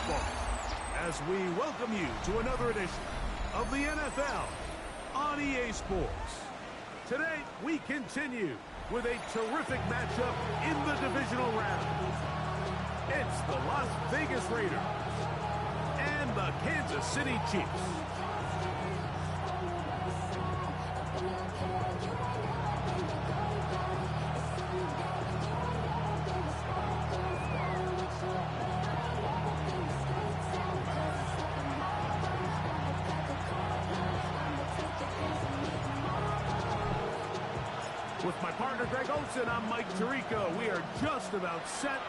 football as we welcome you to another edition of the NFL on EA Sports. Today, we continue with a terrific matchup in the divisional round. It's the Las Vegas Raiders and the Kansas City Chiefs. With my partner, Greg Olson, I'm Mike Tirico. We are just about set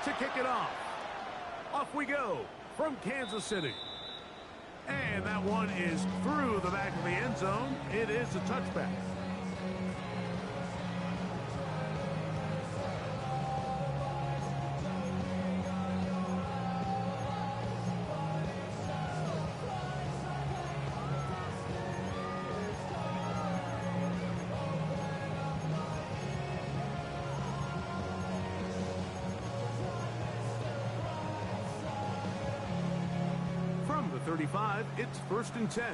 to kick it off. Off we go from Kansas City. And that one is through the back of the end zone. It is a touchback. From the 35, it's 1st and 10.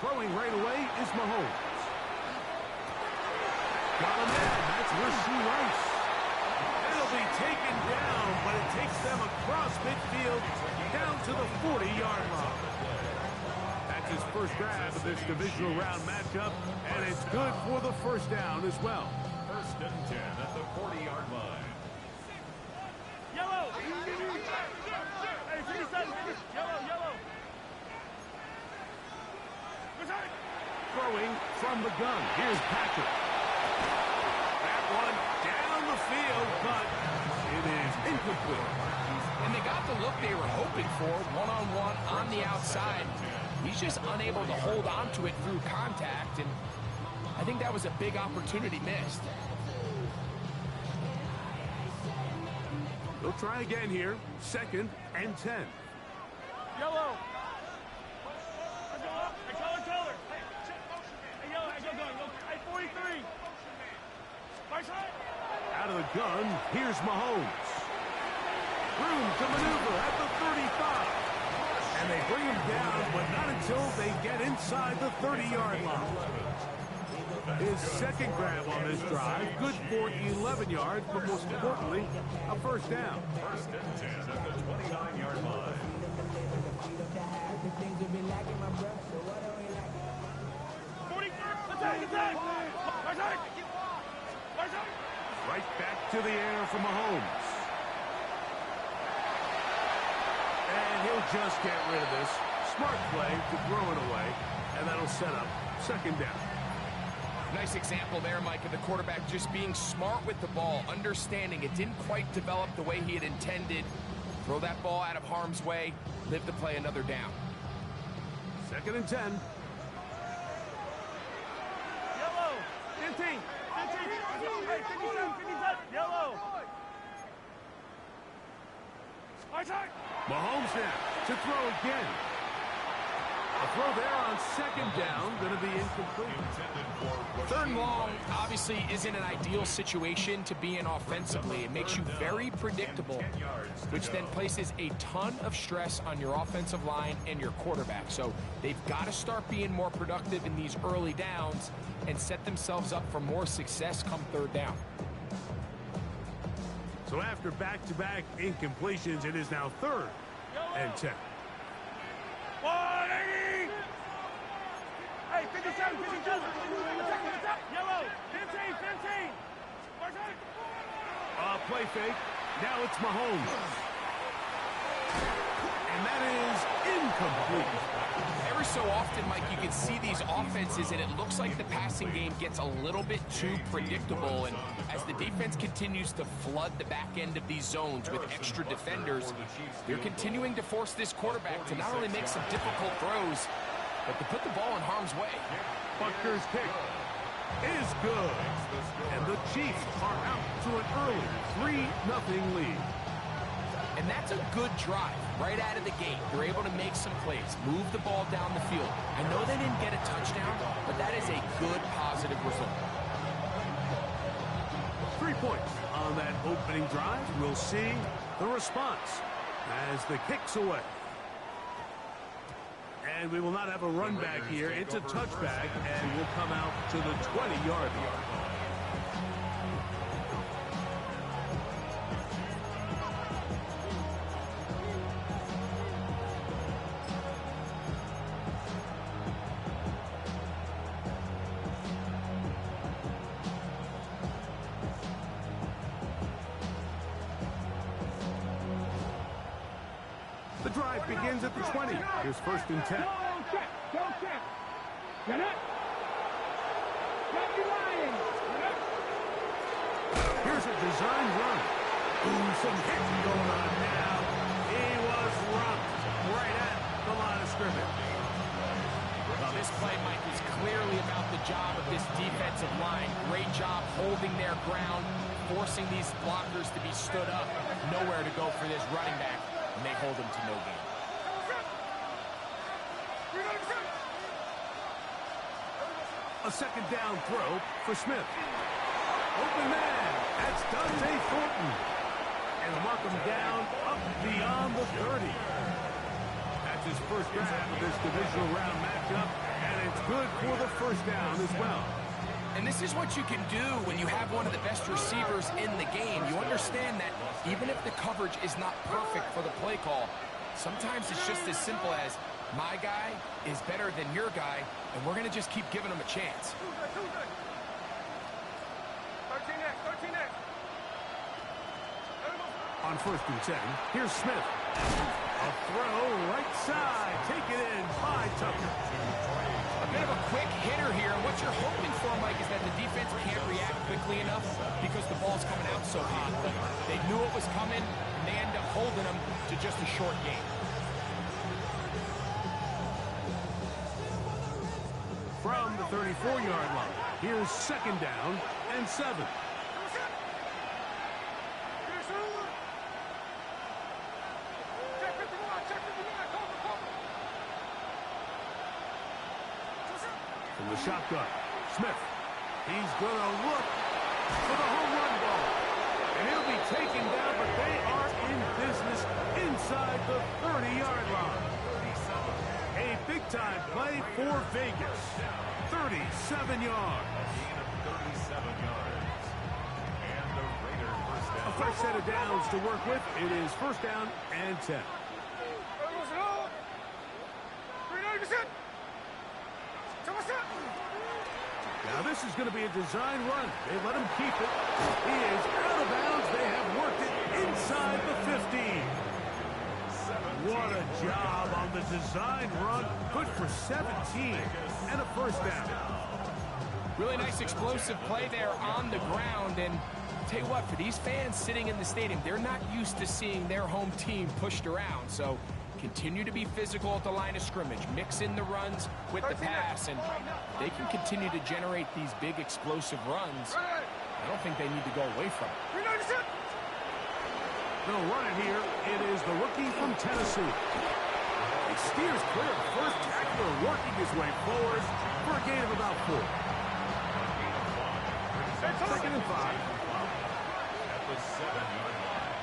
Throwing right away is Mahomes. Got him in. That's Rasheed Rice. It'll be taken down, but it takes them across midfield down to the 40-yard line. That's his first grab of this divisional round matchup, and it's good for the first down as well. 1st and 10 at the 40-yard line. Yellow! Hey, 57, yellow! Throwing from the gun. Here's Patrick. That one down the field, but it is incomplete. And they got the look they were hoping for, one-on-one on the outside. He's just unable to hold on to it through contact, and I think that was a big opportunity missed. They'll try again here. 2nd and 10. Yellow! Taller! Hey, yellow, go. Hey, 43! Out of the gun, here's Mahomes. Room to maneuver at the 35. And they bring him down, but not until they get inside the 30-yard line. His second grab on this drive, good for 11 yards, but most importantly, a first down. 1st and 10 at the 29-yard line. Right back to the air for Mahomes. And he'll just get rid of this. Smart play to throw it away, and that'll set up 2nd down. Nice example there, Mike, of the quarterback just being smart with the ball, understanding it didn't quite develop the way he had intended. Throw that ball out of harm's way, live to play another down. 2nd and 10. Yellow! 15! Hey, 57, yellow! Mahomes now to throw again. A throw there on 2nd down, going to be incomplete. 3rd and long obviously isn't an ideal situation to be in offensively. It makes you very predictable, which then places a ton of stress on your offensive line and your quarterback. So they've got to start being more productive in these early downs and set themselves up for more success come 3rd down. So after back-to-back incompletions, it is now 3rd and 10. 180! Hey, 57, yellow! 15! Play fake. Now it's Mahomes. And that is incomplete. Every so often, Mike, you can see these offenses, and it looks like the passing game gets a little bit too predictable. And as the defense continues to flood the back end of these zones with extra defenders, they're continuing to force this quarterback to not only make some difficult throws, but to put the ball in harm's way. Butker's kick is good. And the Chiefs are out to an early 3-0 lead. And that's a good drive right out of the gate. They're able to make some plays, move the ball down the field. I know they didn't get a touchdown, but that is a good, positive result. 3 points on that opening drive. We'll see the response as the kick's away. And we will not have a run back here. It's a touchback, and we'll come out to the 20-yard line. The drive begins at the 20. Here's 1st and 10. Go check. Get it. Get you lying. Here's a design run. Ooh, some hitting going on now. He was rocked right at the line of scrimmage. Well, this play, Mike, was clearly about the job of this defensive line. Great job holding their ground, forcing these blockers to be stood up. Nowhere to go for this running back, and they hold him to no gain. A 2nd down throw for Smith. Open man. That's Dante Thornton. And they'll mark him down up beyond the 30. That's his first grab of this divisional round matchup, and it's good for the 1st down as well. And this is what you can do when you have one of the best receivers in the game. You understand that even if the coverage is not perfect for the play call, sometimes it's just as simple as my guy is better than your guy, and we're going to just keep giving him a chance. 13 next. On 1st and 10, here's Smith. A throw right side. Take it in by Tucker. A bit of a quick hitter here, and what you're hoping for, Mike, is that the defense can't react quickly enough because the ball's coming out so hot. But they knew it was coming, and they end up holding them to just a short gain. From the 34-yard line, here's 2nd down and 7. From the shotgun, Smith. He's going to look for the home run ball. And he'll be taken down, but they are in business inside the 30-yard line. A big-time play for Vegas. 37 yards. A fresh set of downs to work with. It is 1st down and 10. Now this is going to be a design run. They let him keep it. He is out of bounds. They have worked it inside the 15. What a job on the design run. Good for 17 and a 1st down. Really nice explosive play there on the ground. And tell you what, for these fans sitting in the stadium, they're not used to seeing their home team pushed around. So continue to be physical at the line of scrimmage. Mix in the runs with the pass, and they can continue to generate these big explosive runs. I don't think they need to go away from it. They'll run it here. It is the rookie from Tennessee. He steers clear of the first tackler, working his way forward for a gain of about 4. 2nd and 5. At the 7-yard line.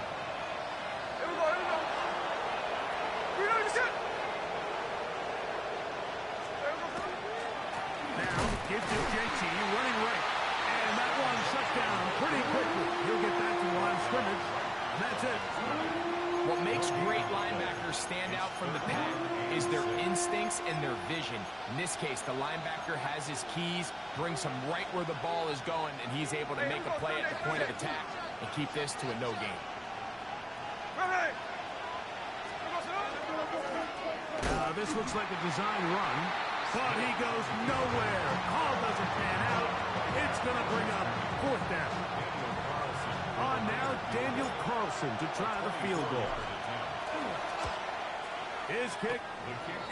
Now, give to JT, running right. And that one shut down pretty quickly. He'll get back to the line of scrimmage. That's it. What makes great linebackers stand out from the pack is their instincts and their vision. In this case, the linebacker has his keys, brings him right where the ball is going, and he's able to make a play at the point of attack and keep this to a no gain. This looks like a design run, but he goes nowhere. Call doesn't pan out. It's going to bring up 4th down. On now, Daniel Carlson to try the field goal. His kick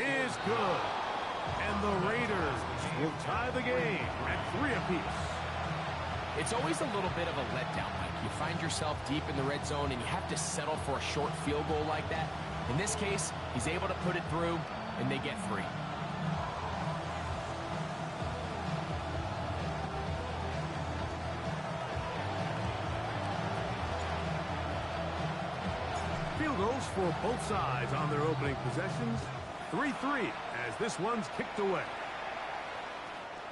is good. And the Raiders will tie the game at 3 apiece. It's always a little bit of a letdown, Mike. You find yourself deep in the red zone and you have to settle for a short field goal like that. In this case, he's able to put it through, and they get 3. Field goals for both sides on their opening possessions. 3-3 as this one's kicked away.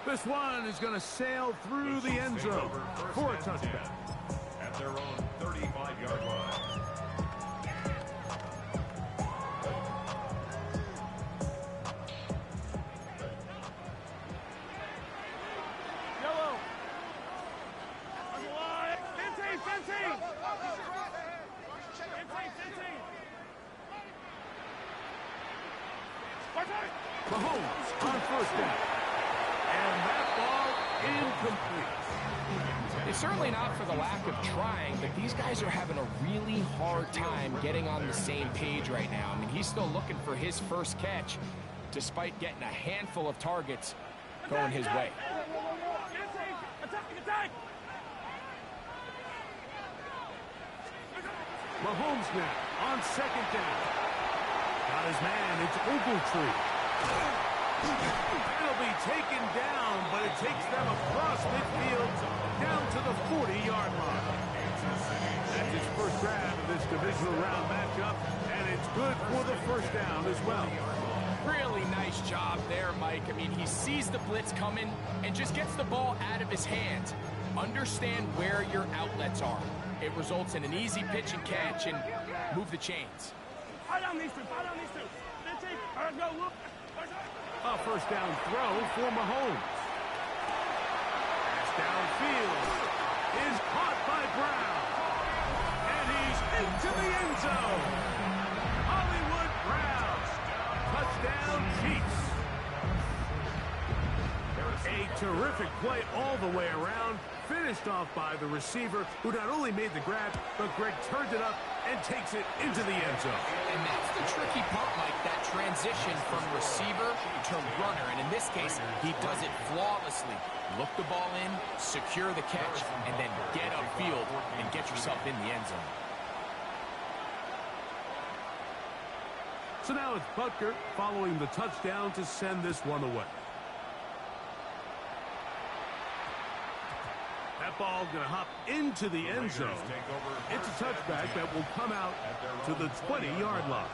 This one is going to sail through the end zone for a touchdown. At their own 35-yard line. Yellow. 15, 15. 15. Mahomes on first down. And that ball incomplete. It's certainly not for the lack of trying, but these guys are having a really hard time getting on the same page right now. I mean, he's still looking for his first catch, despite getting a handful of targets going his way. Attack! Mahomes now on second down. Got his man, it's Ogletree. It'll be taken down, but it takes them across midfield down to the 40-yard line. That's his first grab of this divisional round matchup, and it's good for the first down as well. Really nice job there, Mike. I mean, he sees the blitz coming and just gets the ball out of his hands. Understand where your outlets are. It results in an easy pitch and catch and move the chains. Fight on these two. 15. All right, go, look. A first down throw for Mahomes. Pass downfield is caught by Brown. And he's into the end zone. Hollywood Brown. Touchdown Chiefs. A terrific play all the way around. Finished off by the receiver, who not only made the grab, but Greg turned it up and takes it into the end zone. And that's the tricky part, Mike, that transition from receiver to runner. And in this case, he does it flawlessly. Look the ball in, secure the catch, and then get upfield and get yourself in the end zone. So now it's Butker following the touchdown to send this one away. That ball going to hop into the end zone. It's a touchback that will come out to the 20-yard line.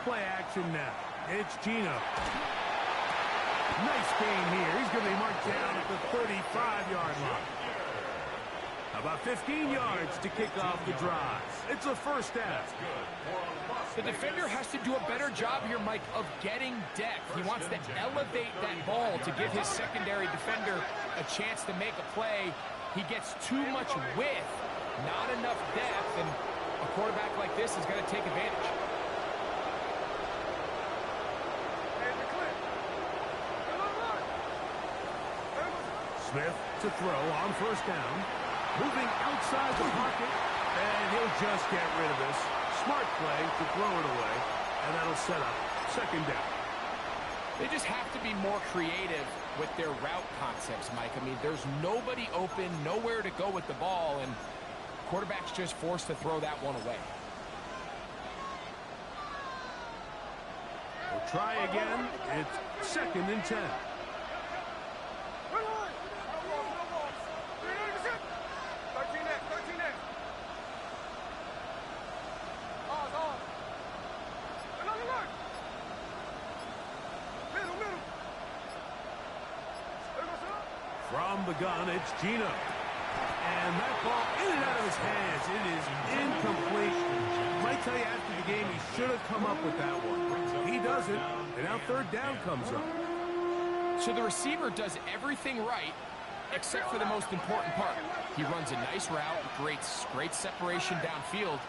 Play action now. It's Gino. Nice game here. He's going to be marked down at the 35-yard line. About 15 yards to kick off the drive. It's a first down. The defender has to do a better job here, Mike, of getting depth. He wants to elevate that ball to give his secondary defender a chance to make a play. He gets too much width, not enough depth, and a quarterback like this is going to take advantage. Smith to throw on first down. Moving outside the pocket, and he'll just get rid of this. Smart play to throw it away, and that'll set up second down. They just have to be more creative with their route concepts, Mike. I mean, there's nobody open, nowhere to go with the ball, and quarterback's just forced to throw that one away. We'll try again. It's 2nd and 10. From the gun, it's Gino. And that ball in and out of his hands. It is incomplete. I might tell you after the game he should have come up with that one. He doesn't, and now third down comes up. So the receiver does everything right, except for the most important part. He runs a nice route, great separation downfield,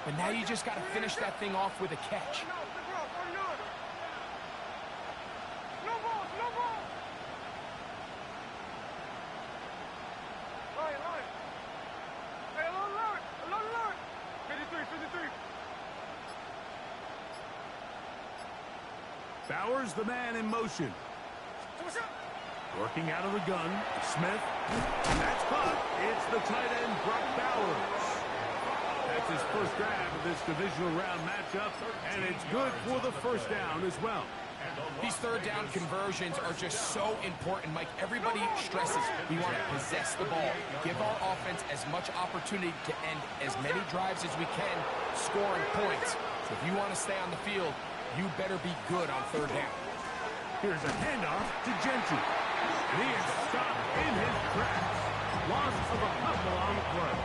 but now you just got to finish that thing off with a catch. Bauer's the man in motion. Working out of the gun, Smith. And that's caught. It's the tight end, Brock Bowers. That's his first grab of this divisional round matchup, and it's good for the first down as well. These third down conversions are just so important, Mike. Everybody stresses we want to possess the ball, give our offense as much opportunity to end as many drives as we can, scoring points. So if you want to stay on the field, you better be good on third down. Here's a handoff to Gentry. And he is stopped in his tracks. Loss of a couple on the play.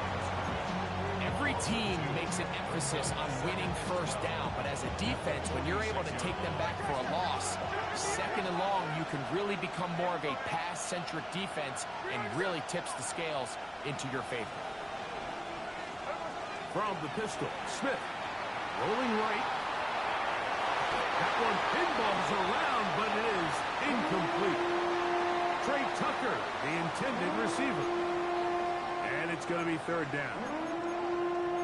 Every team makes an emphasis on winning first down, but as a defense, when you're able to take them back for a loss, second and long, you can really become more of a pass-centric defense and really tips the scales into your favor. From the pistol, Smith rolling right. That one pinballs around, but it is incomplete. Trey Tucker, the intended receiver. And it's going to be third down.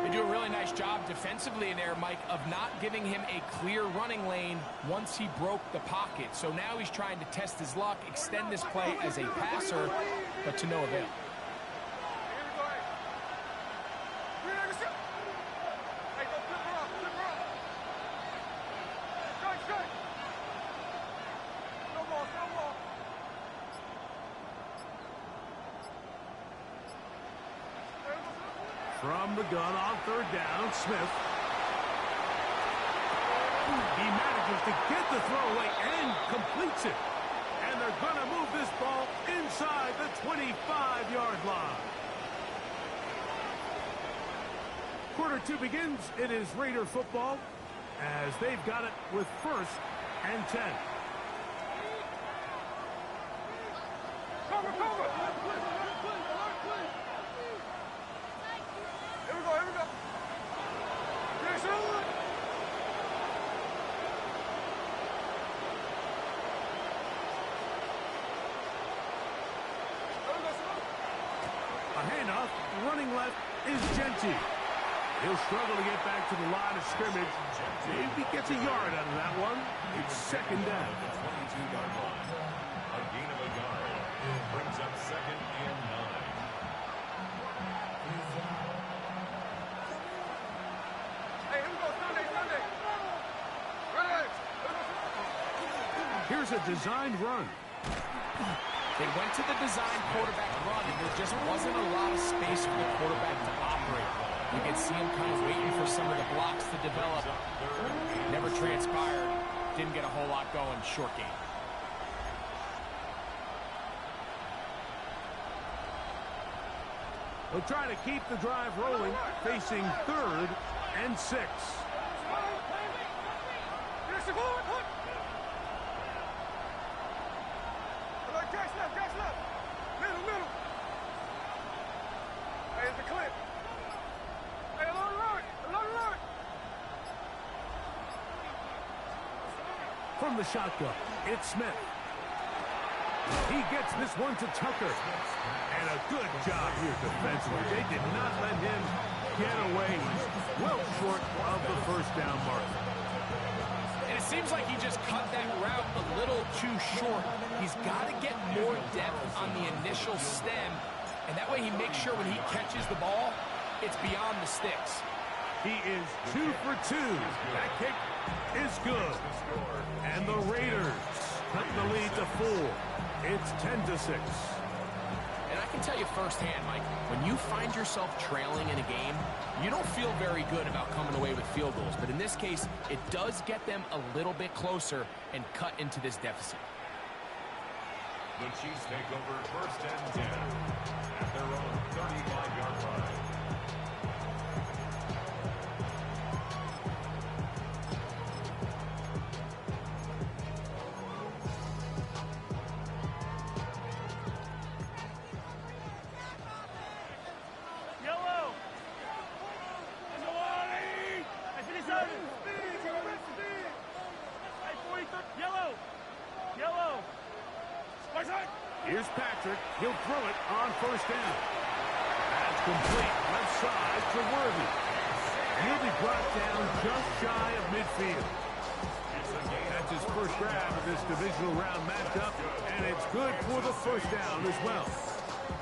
They do a really nice job defensively in there, Mike, of not giving him a clear running lane once he broke the pocket. So now he's trying to test his luck, extend this play as a passer, but to no avail. From the gun on third down, Smith. He manages to get the throw away and completes it. And they're going to move this ball inside the 25-yard line. Quarter two begins. It is Raider football as they've got it with 1st and 10. Cover, cover! Here we go, here we go. Yes, sir. A handoff, running left is Gentry. He'll struggle to get back to the line of scrimmage. Maybe gets a yard out of that one. It's second down. 22-yard line. A gain of a yard. Brings up 2nd and 9. Hey, here we go, Sunday, Sunday. Relax. Here's a designed run. They went to the design quarterback run, and there just wasn't a lot of space for the quarterback to operate. You could see him kind of waiting for some of the blocks to develop. Never transpired. Didn't get a whole lot going. Short game. They'll try to keep the drive rolling, facing 3rd and 6. Yes, sir. Catch left. Middle. Hey, it's the clip. Hey, along. From the shotgun, it's Smith. He gets this one to Tucker. And a good job here defensively. They did not let him get away. He's well short of the first down mark. And it seems like he just cut that route a little too short. He's got to get more depth on the initial stem, and that way he makes sure when he catches the ball, it's beyond the sticks. He is 2 for 2. That kick is good. And the Raiders cut the lead to 4. It's 10-6. And I can tell you firsthand, Mike, when you find yourself trailing in a game, you don't feel very good about coming away with field goals. But in this case, it does get them a little bit closer and cut into this deficit. The Chiefs take over 1st and 10 at their own 35-yard line. Here's Patrick. He'll throw it on 1st down. That's complete. Left side to Worthy. He'll be brought down just shy of midfield. That's his first first grab of this divisional round matchup, and it's good for the first down as well.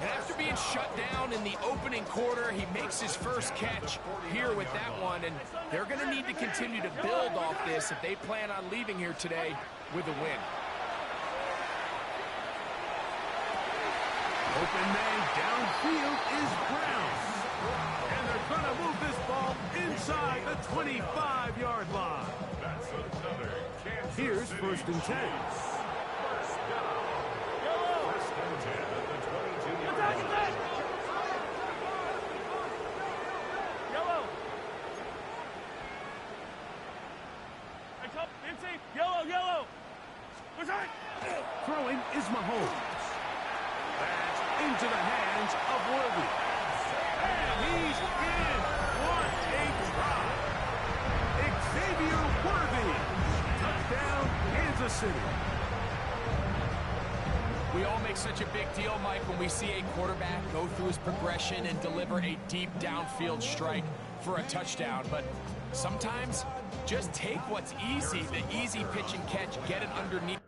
And after being shut down in the opening quarter, he makes his first catch here with that one, and they're going to need to continue to build off this if they plan on leaving here today with a win. Open man downfield is Brown. And they're going to move this ball inside the 25-yard line. Here's first and 10. First and 10 at the 22-yard line. Yellow. Hey, come, Nancy. Yellow, yellow. What's that? Throwing is Mahomes. That's into the hands of Worthy. And he's in. What a try. Xavier Worthy. Touchdown, Kansas City. We all make such a big deal, Mike, when we see a quarterback go through his progression and deliver a deep downfield strike for a touchdown. But sometimes just take what's easy, the easy pitch and catch, get it underneath.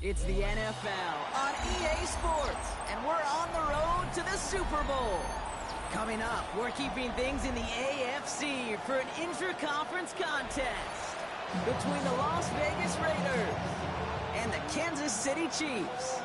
It's the NFL on EA Sports, and we're on the road to the Super Bowl. Coming up, we're keeping things in the AFC for an intra-conference contest between the Las Vegas Raiders and the Kansas City Chiefs.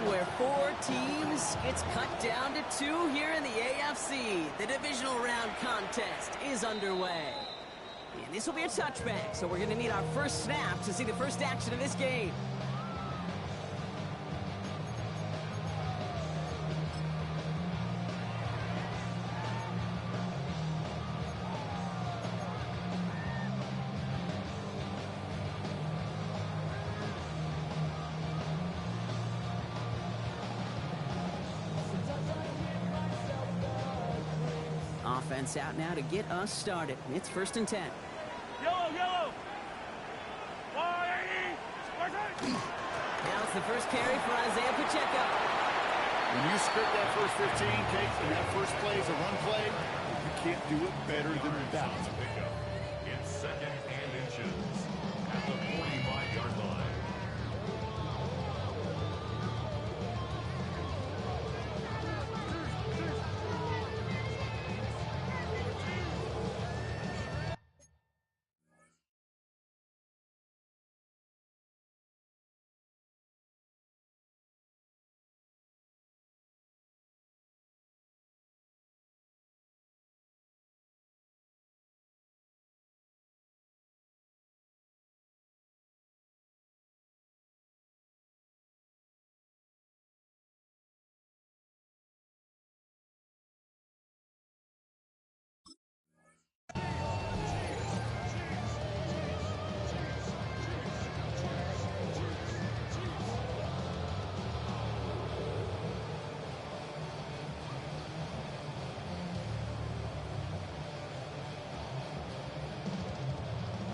Where 4 teams gets cut down to 2 here in the AFC. The divisional round contest is underway. And this will be a touchback, so we're going to need our first snap to see the first action of this game. Offense out now to get us started. It's 1st and 10. Yellow! Now it's the first carry for Isaiah Pacheco. When you script that first 15, Kate, and that first play is a run play, you can't do it better than that. It's 2nd and inches at the 45-yard line.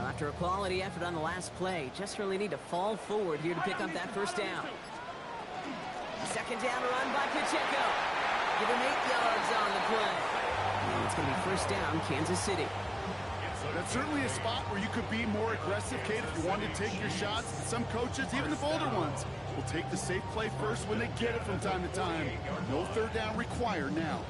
After a quality effort on the last play, just really need to fall forward here to pick up that first down. 2nd down run by Pacheco. Give him 8 yards on the play. And it's going to be 1st down, Kansas City. That's certainly a spot where you could be more aggressive, Kate, if you wanted to take your shots. Some coaches, even the bolder ones, will take the safe play first when they get it from time to time. No 3rd down required now.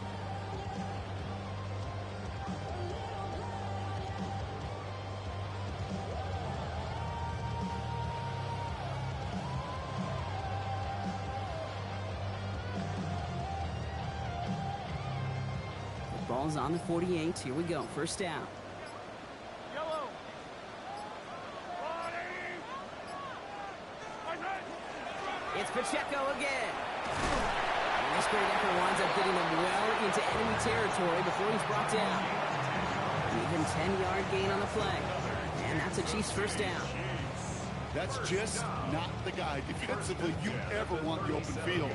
Ball's on the 48. Here we go. 1st down. Yellow! It's Pacheco again. And this great effort winds up getting him well into enemy territory before he's brought down. Even 10-yard gain on the play. And that's a Chiefs 1st down. That's just not the guy defensively you ever want in the open field.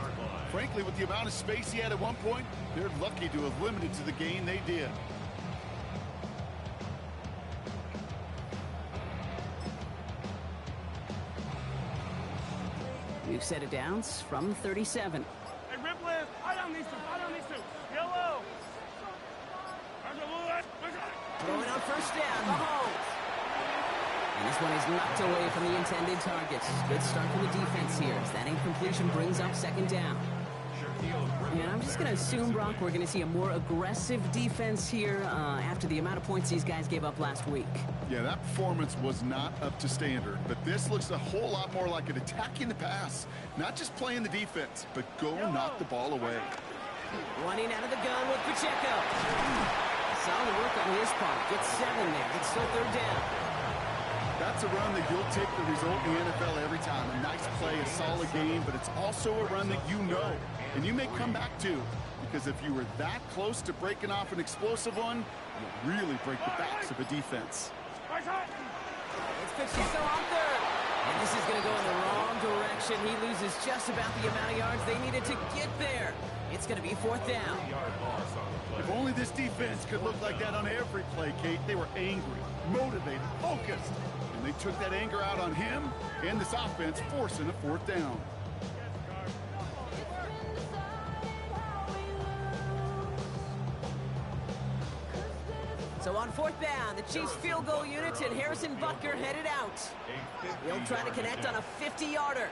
Frankly, with the amount of space he had at one point, they're lucky to have limited to the gain they did. New set of downs from 37. Hey, Ripley, I don't need to. Yellow! Throwing on 1st down, Mahomes. And this one is knocked away from the intended target. Good start from the defense here as that incompletion brings up 2nd down. And I'm just going to assume, Brock, we're going to see a more aggressive defense here after the amount of points these guys gave up last week. Yeah, that performance was not up to standard, but this looks a whole lot more like an attacking the pass. Not just playing the defense, but go knock the ball away. Running out of the gun with Pacheco. Solid work on his part. Gets 7 there. It's still 3rd down. That's a run that you'll take the result in the NFL every time. A nice play, a solid game, but it's also a run that you know, and you may come back to, because if you were that close to breaking off an explosive one, you'll really break the backs of a defense. It's Pacheco on 3rd. And this is going to go in the wrong direction. He loses just about the amount of yards they needed to get there. It's going to be 4th down. If only this defense could look like that on every play, Kate. They were angry, motivated, focused. And they took that anger out on him and this offense, forcing a 4th down. So on 4th down, the Chiefs field goal unit and Harrison Butker headed out. He'll try to connect on a 50-yarder.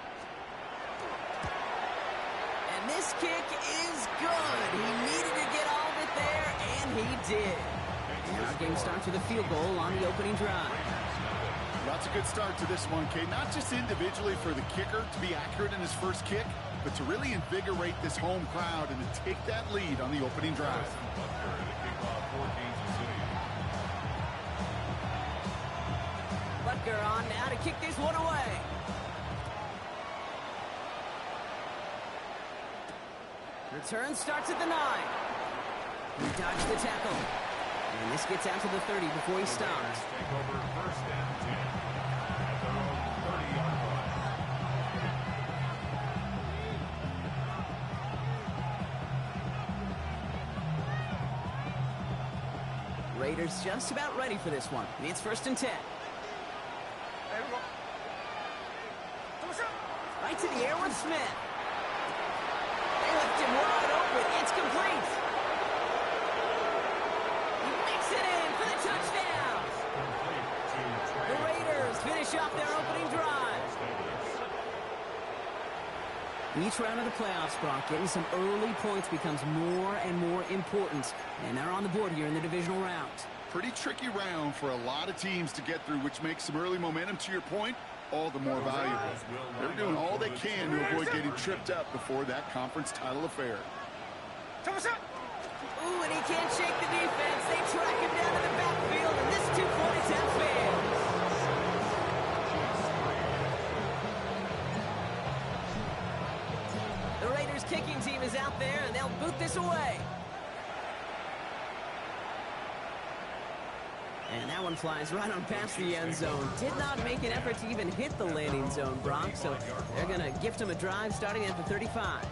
And this kick is good. He needed to get all of it there, and he did. And our game starts with a field goal on the opening drive. That's a good start to this one, Kate. Not just individually for the kicker to be accurate in his first kick, but to really invigorate this home crowd and to take that lead on the opening drive. Butker on now to kick this one away. Return starts at the 9. He dodged the tackle. And this gets out to the 30 before he stops. Take over 1st and 10 at their own 30-yard line. Raiders just about ready for this one. It's 1st and 10. Right to the air with Smith. They left him wide open. It's complete. He makes it in for the touchdown. The Raiders finish off their opening drive. Each round of the playoffs, Brock, getting some early points becomes more and more important. And they're on the board here in the divisional round. Pretty tricky round for a lot of teams to get through, which makes some early momentum, to your point, all the more valuable. They're doing all they can to avoid getting tripped up before that conference title affair. Ooh, and he can't shake the defense. They track him down to the backfield, and this two-point attempt fails. The Raiders kicking team is out there, and they'll boot this away. And that one flies right on past the end zone. Did not make an effort to even hit the landing zone, Brock, so they're going to gift him a drive starting at the 35.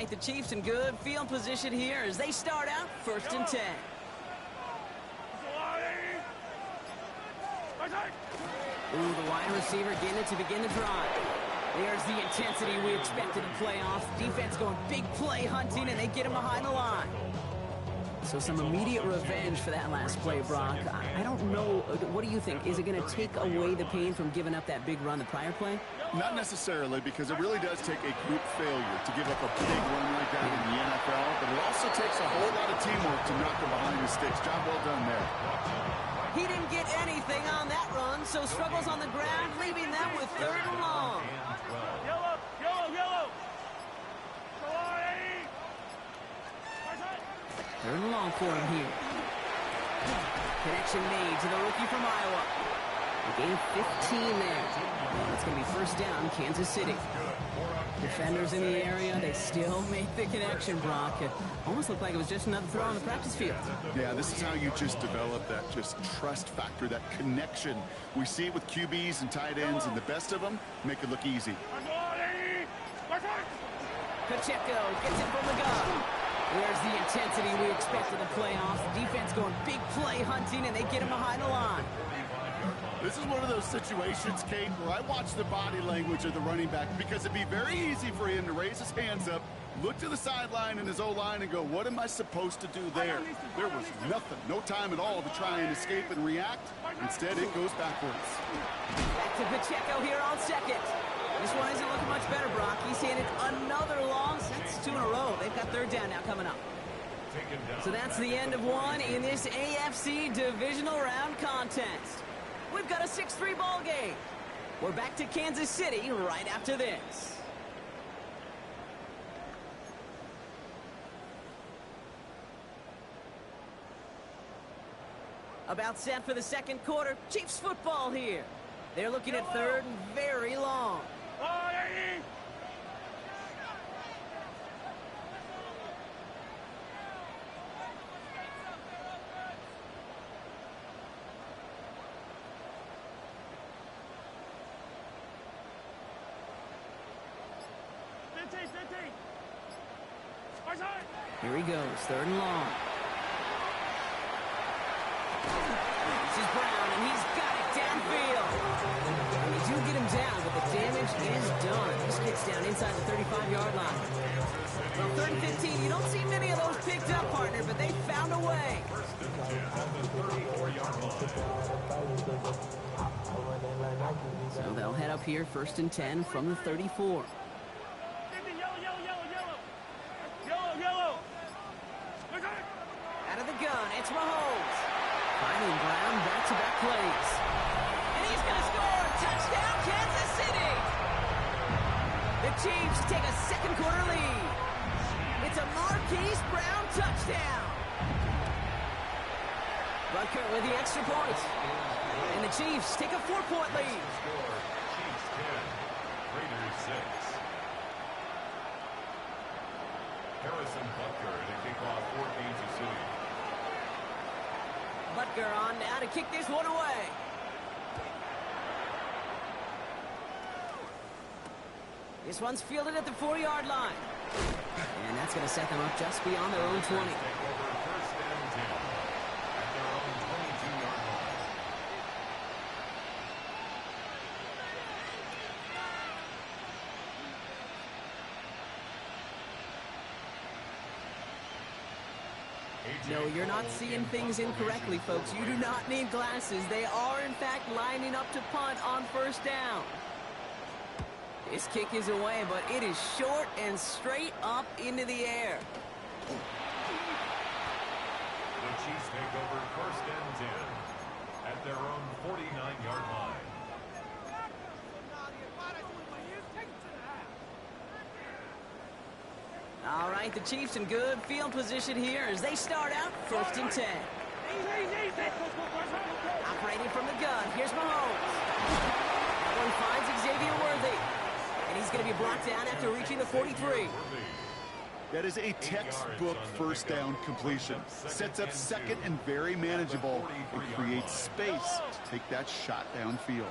The Chiefs in good field position here as they start out 1st and 10. Ooh, the wide receiver getting it to begin the drive. There's the intensity we expected in playoffs. Defense going big play hunting, and they get him behind the line. So some immediate revenge for that last play, Brock. I don't know. What do you think? Is it going to take away the pain from giving up that big run the prior play? Not necessarily, because it really does take a group failure to give up a big run like that in the NFL, but it also takes a whole lot of teamwork to knock them behind the sticks. Job well done there. He didn't get anything on that run, so struggles on the ground, leaving them with 3rd and long. Yellow, yellow, yellow. 3rd and long for him here. Connection made to the rookie from Iowa. He gained 15 there. And it's going to be 1st down, Kansas City. Defenders in the area, they still make the connection, Brock. It almost looked like it was just another throw on the practice field. Yeah, this is how you just develop that just trust factor, that connection. We see it with QBs and tight ends, and the best of them make it look easy. Pacheco gets it from the gun. There's the intensity we expect in the playoffs. The defense going big play hunting, and they get him behind the line. This is one of those situations, Kate, where I watch the body language of the running back, because it'd be very easy for him to raise his hands up, look to the sideline in his O-line and go, what am I supposed to do there? There was nothing, no time at all to try and escape and react. Instead, it goes backwards. Back to Pacheco here on 2nd. This one isn't looking much better, Brock. He's handed another long. That's 2 in a row. They've got 3rd down now coming up. So that's the end of one in this AFC divisional round contest. We've got a 6-3 ball game. We're back to Kansas City right after this. About set for the second quarter. Chiefs football here. They're looking at third and very long. Here he goes, third and long. This is Brown, and he's got it downfield. And they do get him down, but the damage is done. This kid's down inside the 35-yard line. Well, third and 15, you don't see many of those picked up, partner, but they found a way. So they'll head up here, first and 10 from the 34. Out of the gun, it's Mahomes. Finding Brown, back-to-back plays. And he's going to score! Touchdown, Kansas City! The Chiefs take a second quarter lead. It's a Marquise Brown touchdown. Butker with the extra point. And the Chiefs take a 4-point lead. Chiefs 10, Raiders 6. Harrison Butker to kick off for Kansas City. Butker on now to kick this one away. This one's fielded at the 4-yard line. And that's going to set them up just beyond their own 20. Take over first and 10 at their own 22-yard line. No, you're not seeing things incorrectly, folks. You do not need glasses. They are, in fact, lining up to punt on first down. This kick is away, but it is short and straight up into the air. The Chiefs take over first and 10 at their own 49-yard line. All right, the Chiefs in good field position here as they start out first and 10. Operating from the gun, here's Mahomes. That one finds Xavier Worthy. And he's going to be brought down after reaching the 43. That is a textbook first down completion. Sets up second and very manageable. It creates space to take that shot downfield.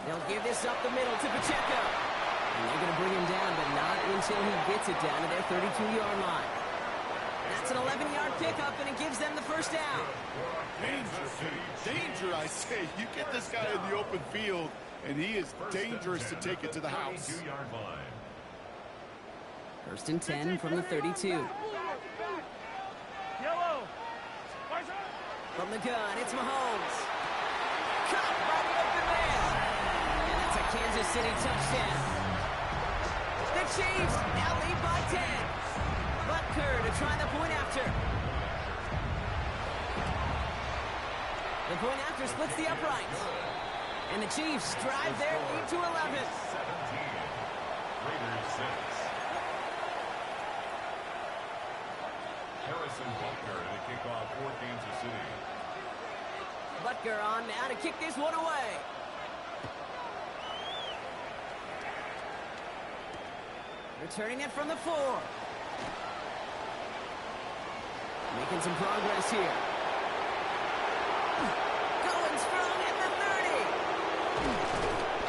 They'll give this up the middle to Pacheco. And they're going to bring him down, but not until he gets it down to their 32-yard line. That's an 11-yard pickup, and it gives them the first down. Danger, I say. You get this guy in the open field, and he is dangerous to take it to the house. 32-yard line. First and 10 from the 32. From the gun, it's Mahomes. Caught by the open man. And that's a Kansas City touchdown. The Chiefs now lead by 10. Butker to try the point after. The point after splits the uprights. And the Chiefs drive their lead to 11. 17. Raiders 6. Harrison Butker to kick off for Kansas City. Butker on now to kick this one away. Returning it from the 4. Making some progress here. Going strong at the 30.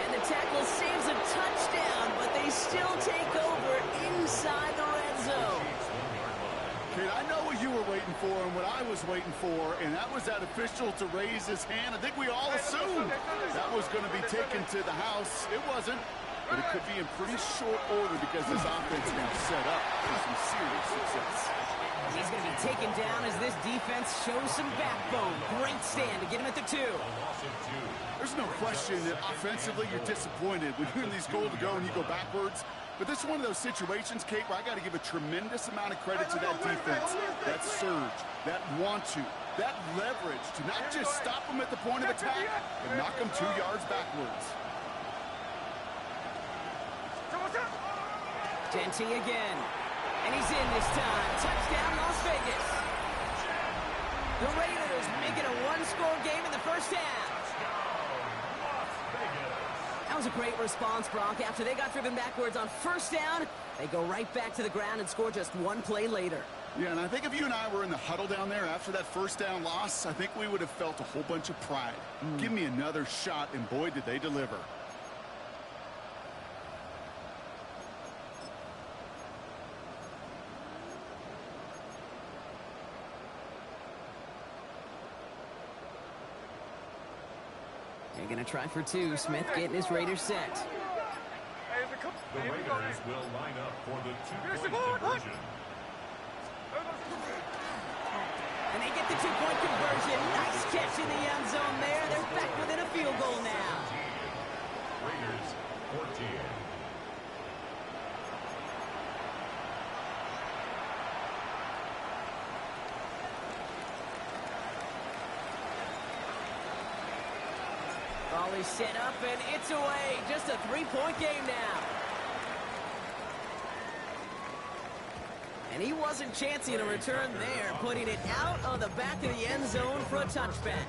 And the tackle saves a touchdown, but they still take over inside the red zone. Kid, I know what you were waiting for and what I was waiting for, and that was that official to raise his hand. I think we all assumed that was going to be taken to the house. It wasn't, but it could be in pretty short order because this offense is now set up for some serious success. He's going to be taken down as this defense shows some backbone. Great stand to get him at the 2. There's no question that offensively you're disappointed when you're in these goal to go and you go backwards. But this is one of those situations, Kate, where I got to give a tremendous amount of credit to that defense, that surge, that want to, that leverage to not just stop them at the point of attack, but knock them 2 yards backwards. Genty again. And he's in this time. Touchdown, Las Vegas. The Raiders make it a one-score game in the first half. That was a great response, Brock. After they got driven backwards on first down, they go right back to the ground and score just one play later. Yeah, and I think if you and I were in the huddle down there after that first down loss, I think we would have felt a whole bunch of pride. Give me another shot, and boy, did they deliver. They're going to try for two. Smith getting his Raiders set. The Raiders will line up for the two-point conversion. And they get the two-point conversion. Nice catch in the end zone there. They're back within a field goal now. Raiders 14. Volley set up, and it's away. Just a three-point game now. And he wasn't chancing a return there, putting it out on the back of the end zone for a touchback.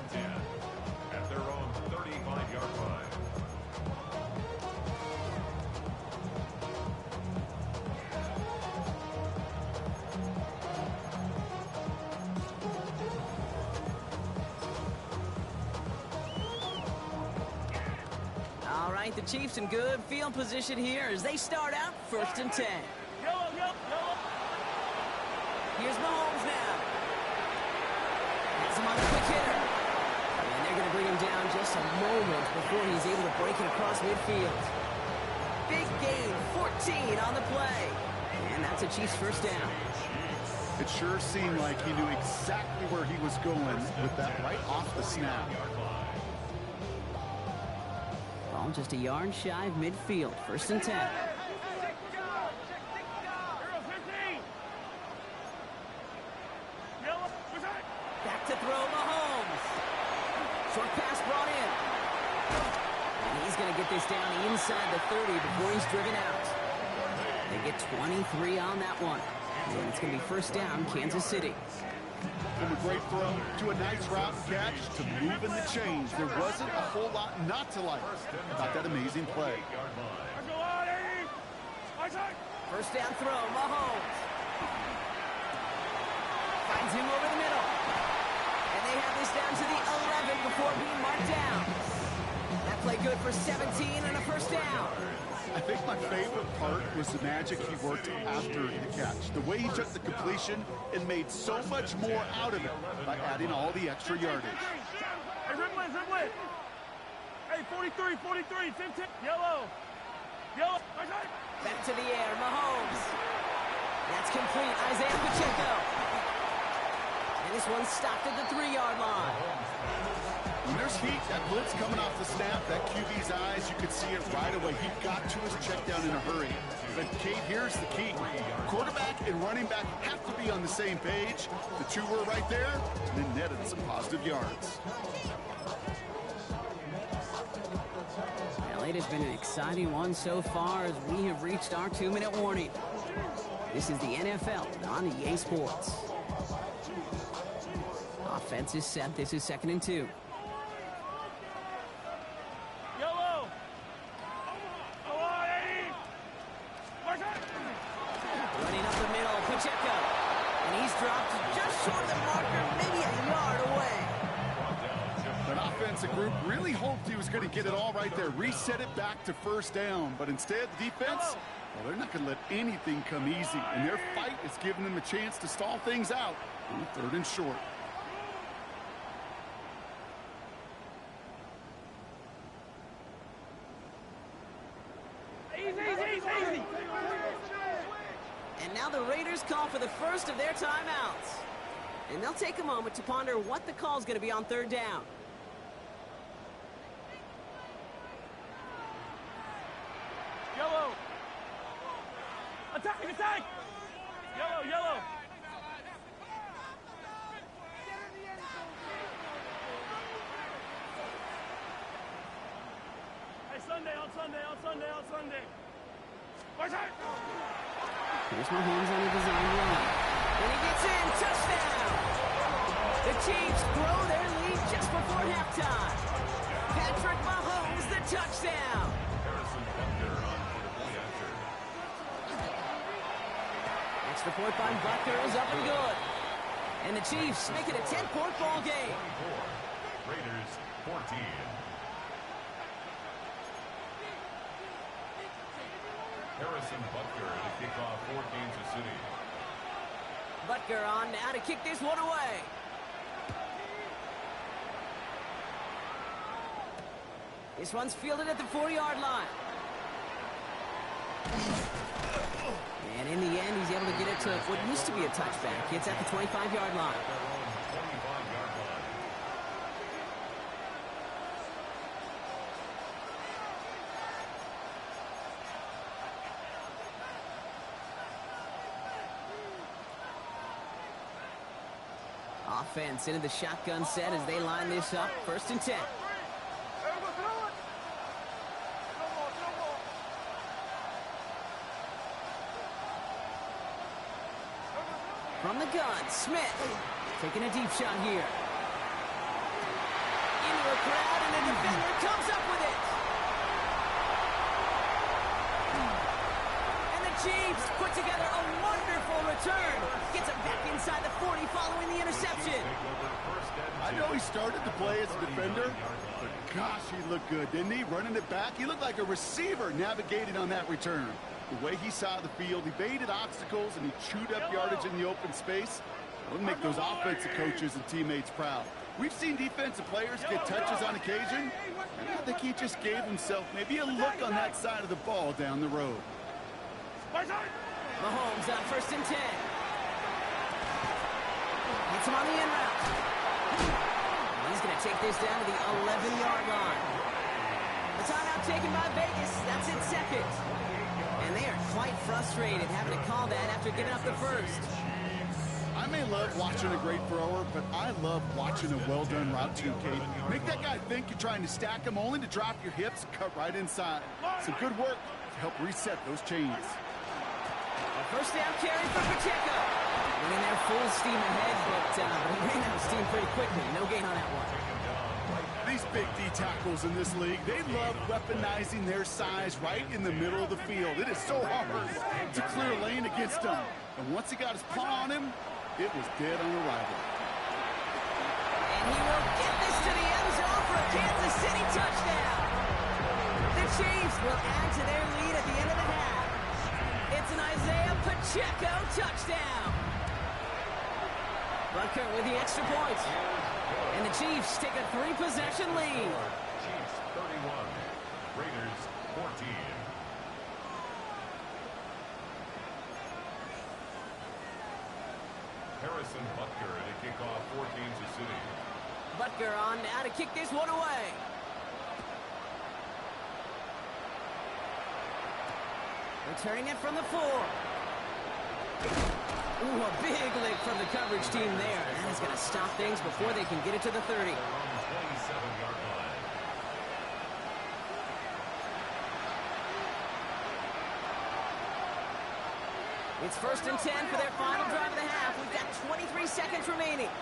At their own 35-yard line. All right, the Chiefs in good field position here as they start out 1st and 10. Here's Mahomes now. Has him on the quick hitter. And they're going to bring him down just a moment before he's able to break it across midfield. Big gain, 14 on the play. And that's a Chiefs first down. It sure seemed like he knew exactly where he was going with that right off the snap. Ball just a yard shy of midfield. 1st and 10. Back to throw, Mahomes. Short pass brought in. And he's going to get this down inside the 30 before he's driven out. They get 23 on that one. And it's going to be first down, Kansas City. From a great throw to a nice route catch to moving the chains. There wasn't a whole lot not to like about that amazing play. First down throw, Mahomes. Finds him over the middle. And they have this down to the 11 before being marked down. That play good for 17 and a first down. I think my favorite part was the magic he worked after the catch. The way he took the completion and made so much more out of it by adding all the extra yardage. Hey, Ripley. Hey, 43, 15, yellow. Back to the air, Mahomes. That's complete, Isaiah Pacheco. And this one's stopped at the 3-yard line. When there's heat, that blitz coming off the snap, that QB's eyes, you could see it right away. He got to his check down in a hurry. But, Kate, here's the key. Quarterback and running back have to be on the same page. The two were right there, and then netted some positive yards. Well, it has been an exciting one so far as we have reached our 2-minute warning. This is the NFL on EA Sports. Offense is set. This is 2nd and 2. Running up the middle, Pacheco. And he's dropped just short of the marker, maybe a yard away. That offensive group really hoped he was going to get it all right there, reset it back to first down. But instead, the defense, well, they're not going to let anything come easy. And their fight is giving them a chance to stall things out on 3rd and short. Easy. And now the Raiders call for the first of their timeouts. And they'll take a moment to ponder what the call is going to be on 3rd down. Yellow. Attack. Yellow. Hey, Sunday. Here's Mahomes on the design run. And he gets in. Touchdown! The Chiefs grow their lead just before halftime. Patrick Mahomes, the touchdown. Harrison Butker on for the point after. Extra point by Butker is up and good. And the Chiefs make it a 10-point ball game. 24. Raiders 14. Harrison Butker to kick off for Kansas City. Butker on now to kick this one away. This one's fielded at the 40-yard line. And in the end, he's able to get it to what used to be a touchback. It's at the 25-yard line. 25-yard line. Offense into the shotgun set as they line this up. 1st and 10. From the gun, Smith taking a deep shot here. Into a crowd, and the defender comes up with it. And the Chiefs put together a wonderful return. Gets him back inside the 40 following the interception. I know he started to play as a defender, but gosh, he looked good, didn't he? Running it back, he looked like a receiver navigating on that return. The way he saw the field, he baited obstacles, and he chewed up yardage in the open space. That would make those offensive coaches and teammates proud. We've seen defensive players get touches on occasion, and I think he just gave himself maybe a look on that side of the ball down the road. Mahomes on 1st and 10. Gets him on the in route. He's going to take this down to the 11-yard line. The timeout taken by Vegas. That's in 2nd. And they are quite frustrated having to call that after getting up the 1st. I may love watching a great thrower, but I love watching a well-done route too, Kate. Make that guy think you're trying to stack him only to drop your hips, cut right inside. Some good work to help reset those chains. A 1st down carry for Pacheco. Running there full steam ahead, but he ran out of steam pretty quickly. No gain on that one. These big D tackles in this league, they love weaponizing their size right in the middle of the field. It is so hard to clear lane against them. And once he got his paw on him, it was dead on arrival. And he will get this to the end zone for a Kansas City touchdown. The Chiefs will add to their lead at the end of the half. It's an Isaiah Pacheco touchdown. Butker with the extra point. And the Chiefs take a 3-possession lead. Chiefs 31. Raiders 14. Harrison Butker to kick off for Kansas City. Butker on now to kick this one away. Returning it from the 4. Ooh, a big lick from the coverage team there. That is going to stop things before they can get it to the 30. 27-yard line. It's 1st and 10 for their final drive of the half. We've got 23 seconds remaining.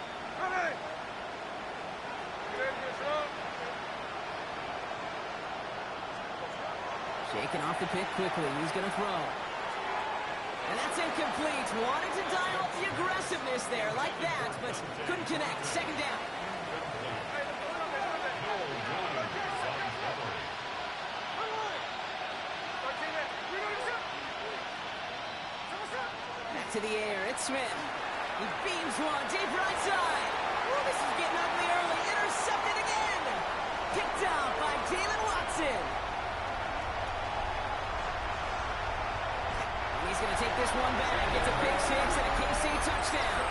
Shaking off the pick quickly. He's going to throw. And that's incomplete. Wanted to dial up the aggressiveness there like that, but couldn't connect. 2nd down. Back to the air. It's Smith. He beams one deep right side. Ooh, this is getting ugly early. Intercepted again. Picked off by Jalen Watson. He's going to take this one back. It's a pick 6 and a KC touchdown.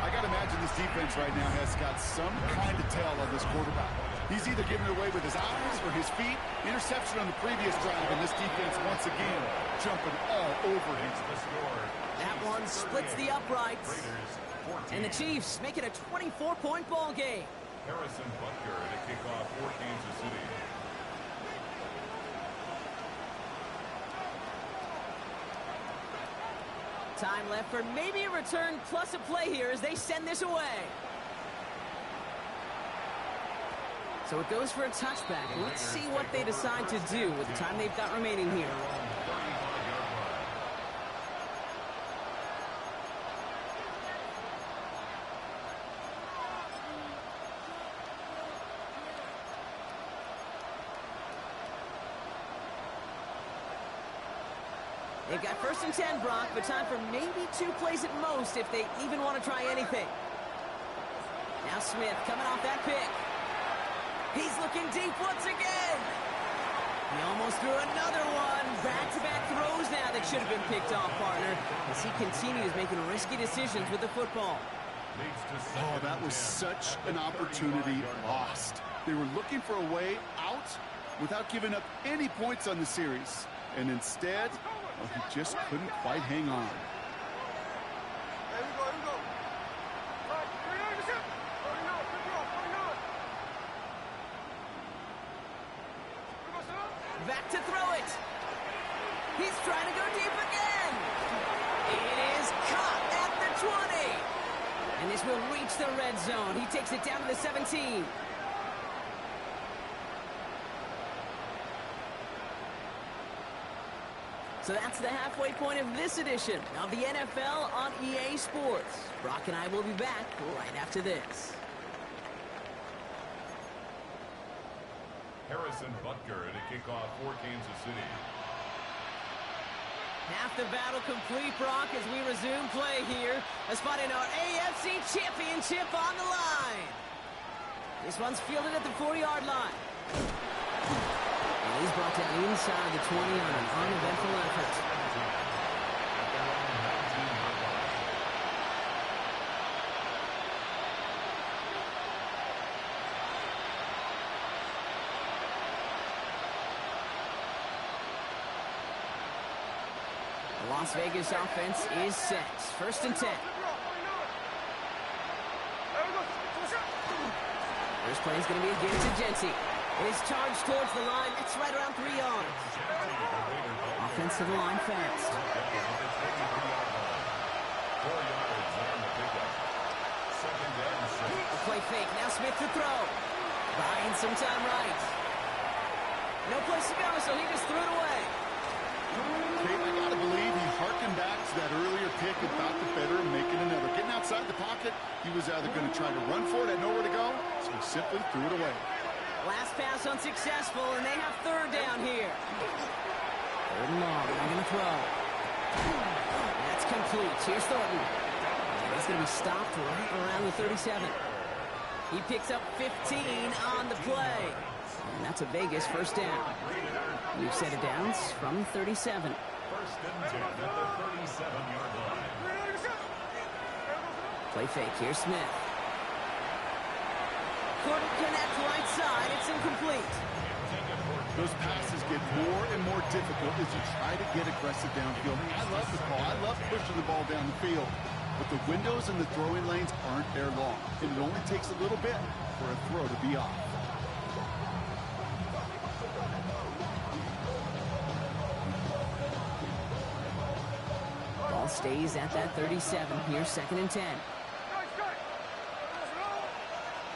I got to imagine this defense right now has got some kind of tell on this quarterback. He's either giving it away with his eyes or his feet. Interception on the previous drive, and this defense once again jumping all over him. That one splits the uprights. And the Chiefs make it a 24-point ball game. Harrison Butker to kick off for Kansas City. Time left for maybe a return plus a play here as they send this away. So it goes for a touchback. Let's see what they decide to do with the time they've got remaining here. They've got 1st and 10, Brock, but time for maybe 2 plays at most if they even want to try anything. Now Smith coming off that pick. He's looking deep once again. He almost threw another one. Back-to-back throws now that should have been picked off, partner, as he continues making risky decisions with the football. Oh, that was such an opportunity lost. They were looking for a way out without giving up any points on the series. And instead, well, he just couldn't quite hang on. Back to throw it. He's trying to go deep again. It is caught at the 20. And this will reach the red zone. He takes it down to the 17. So that's the halfway point of this edition of the NFL on EA Sports. Brock and I will be back right after this. Harrison Butker to kick off for Kansas City. Half the battle complete, Brock, as we resume play here. A spot in our AFC Championship on the line. This one's fielded at the 40-yard line. And he's brought down inside the 20 on an uneventful effort. The Las Vegas offense is set. 1st and 10. First play is going to be against Genty. It is charged towards the line. It's right around 3 yards. Offense to the line fast. A play fake. Now Smith to throw. Buying some time right. No place to go, so he just threw it away. Kate, I gotta believe he harkened back to that earlier pick about the better and making another. Getting outside the pocket, he was either going to try to run for it, had nowhere to go, so he simply threw it away. Last pass unsuccessful, and they have 3rd down here. 3rd and long, they're going to throw. That's complete. Here's Thornton. And he's going to be stopped right around the 37. He picks up 15 on the play. And that's a Vegas 1st down. We've set it downs from 37. 1st and 10 at the 37-yard line. Play fake. Here's Smith. Couldn't connect right side. It's incomplete. Those passes get more and more difficult as you try to get aggressive downfield. I love the call. I love pushing the ball down the field. But the windows and the throwing lanes aren't there long. And it only takes a little bit for a throw to be off. Ball stays at that 37. Here's 2nd and 10.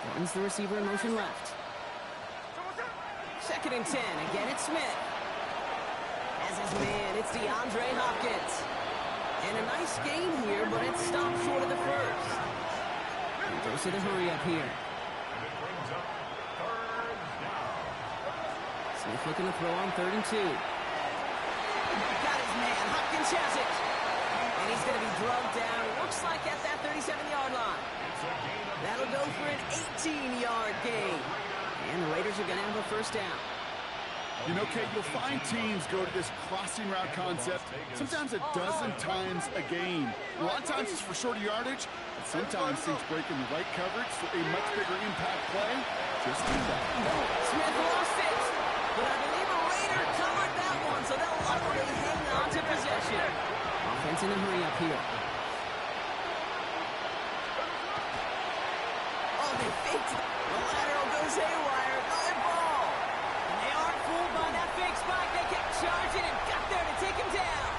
Thornton's the receiver in motion left. 2nd and 10. Again, it's Smith. As his man, it's DeAndre Hopkins. And a nice game here, but it stopped short of the 1st. He goes to the hurry-up here. Smith looking to throw on 3rd and 2. Got his man. Hopkins has it. And he's going to be drugged down, looks like at that 37-yard line. That'll go for an 18-yard gain. And the Raiders are going to have a 1st down. You know, Kate, you'll find teams go to this crossing route concept sometimes a dozen times a game. A lot of times it's for shorter yardage, but sometimes things break in the right coverage for a much bigger impact play. Just do that. Smith lost it, but I believe a Raider covered that one, so they'll luckily hang on to possession. Offense in a hurry-up here. Oh, they faked it. The lateral goes haywire. Good ball. And they aren't fooled by that fake spike. They kept charging and got there to take him down.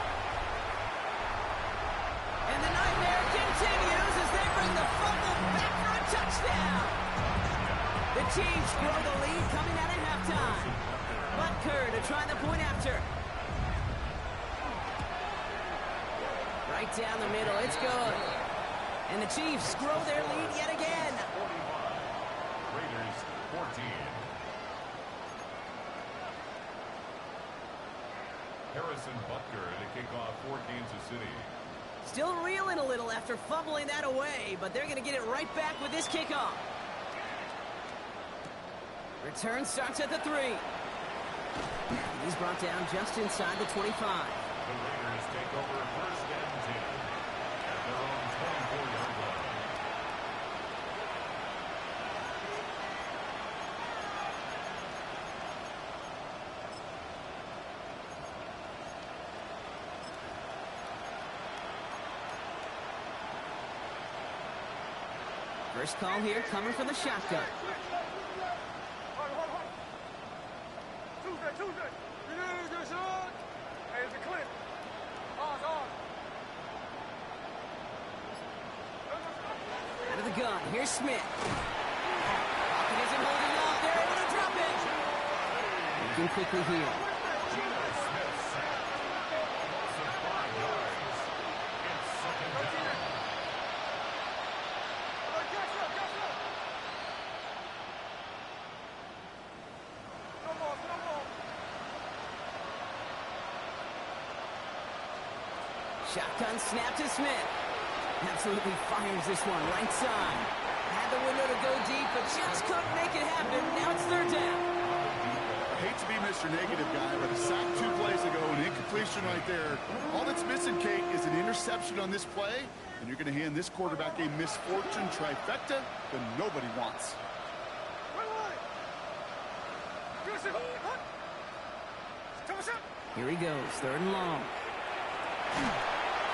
Chiefs grow the lead coming out at halftime. Butker to try the point after. Right down the middle, it's good. And the Chiefs grow their lead yet again. 45. Raiders 14. Harrison Butker to kick off for Kansas City. Still reeling a little after fumbling that away, but they're going to get it right back with this kickoff. Return starts at the 3. He's brought down just inside the 25. The Raiders take over first and 10 at their own 24-yard line. First call here coming from the shotgun. Tuesday. Hey, it's a clip. On. Out of the gun, here's Smith. Pocket isn't holding up. They're able to drop it. Looking quickly here. Geno Smith sacked. Loss of 5 yards. It's second down. Shotgun snap to Smith. Absolutely fires this one right side. Had the window to go deep, but just couldn't make it happen. Now it's third down. I hate to be Mr. Negative guy, but a sack 2 plays ago, an incompletion right there. All that's missing, Kate, is an interception on this play, and you're going to hand this quarterback a misfortune trifecta that nobody wants. Here he goes, third and long.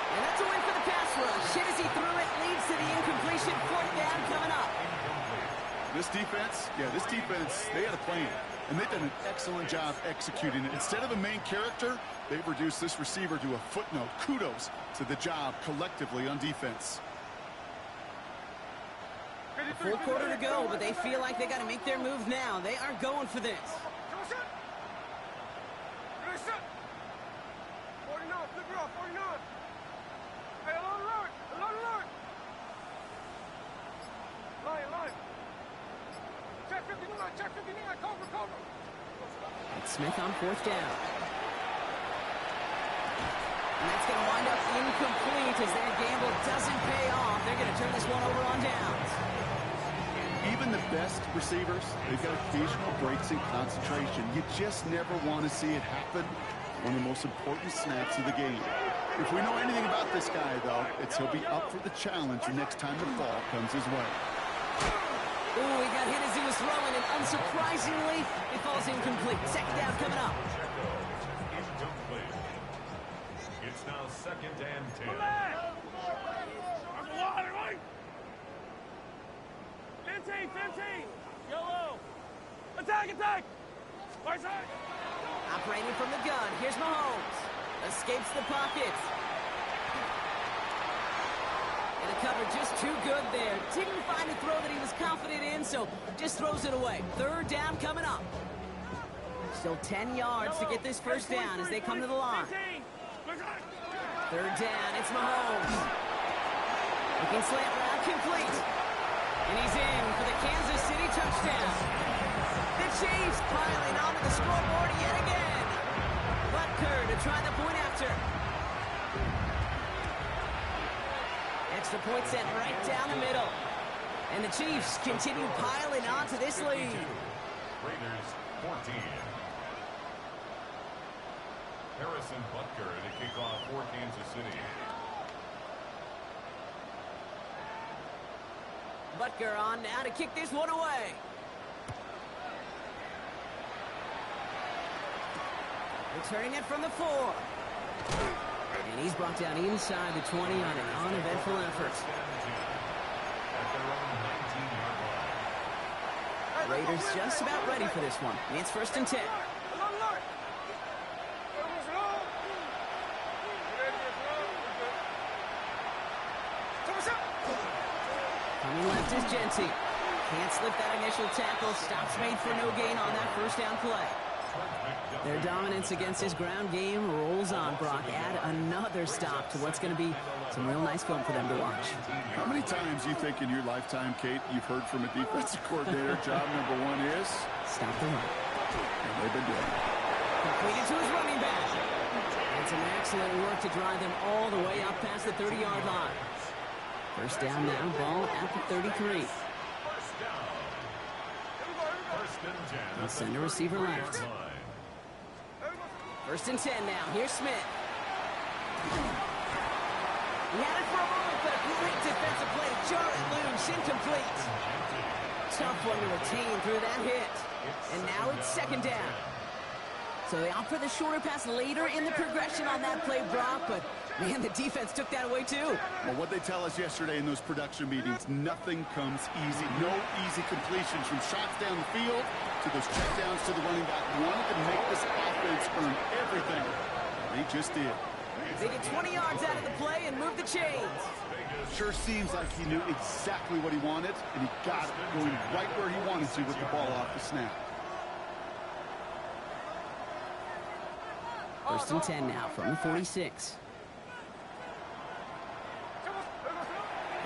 And that's a win for the pass rush. Hit as he threw it, leads to the incompletion. Fourth down coming up. This defense, they had a plan, and they've done an excellent job executing it. Instead of a main character, they've reduced this receiver to a footnote. Kudos to the job collectively on defense. A full quarter to go, but they feel like they got to make their move now. They are going for this. 49, flip it off, 49. Hey, alert. Line. Check 59, cover. It's Smith on fourth down. And that's going to wind up incomplete as their gamble doesn't pay off. They're going to turn this one over on downs. Even the best receivers, they've got occasional breaks in concentration. You just never want to see it happen. One of the most important snaps of the game. If we know anything about this guy, though, it's he'll be up for the challenge next time the ball comes his way. Oh, he got hit as he was throwing, and unsurprisingly, it falls incomplete. Second down coming up. Incomplete. It's now second and 10. 15. Yellow. Attack. Right side. Operating from the gun, here's Mahomes. Escapes the pocket. And the cover just too good there. Didn't find a throw that he was confident in, so just throws it away. Third down coming up. Still 10 yards to get this first down as they come to the line. Third down, it's Mahomes. Looking slant route, complete. And he's in for the Kansas City touchdown. The Chiefs piling onto the scoreboard yet again. Butker to try the point after. Extra point sent right down the middle. And the Chiefs continue piling onto this lead. Raiders 14. Harrison Butker to kick off for Kansas City. Butker on now to kick this one away. Returning it from the 4. And he's brought down inside the 20 on an uneventful effort. Raiders just about ready for this one. It's first and 10. Coming left is Genty. Can't slip that initial tackle. Stops made for no gain on that first down play. Their dominance against his ground game rolls on, Brock. Add another stop to what's going to be some real nice film for them to watch. How many times you think in your lifetime, Kate, you've heard from a defensive coordinator, job number one is? Stop the run. And they've been doing it. Completed to his running back. And some excellent work to drive them all the way up past the 30-yard line. First down now, ball at the 33. They'll send a receiver left. First and 10 now. Here's Smith. He had it for a moment, but a great defensive play. Jar it loose, incomplete. Tough one to retain through that hit. And now it's second down. So they opt for the shorter pass later in the progression on that play, Brock, but man, the defense took that away too. Well, what they tell us yesterday in those production meetings, nothing comes easy. No easy completions from shots down the field to those checkdowns to the running back. Wanted to make this offense earn everything. They just did. They get 20 yards out of the play and move the chains. Sure seems like he knew exactly what he wanted, and he got it going right where he wanted to with the ball off the snap. First and 10 now from the 46.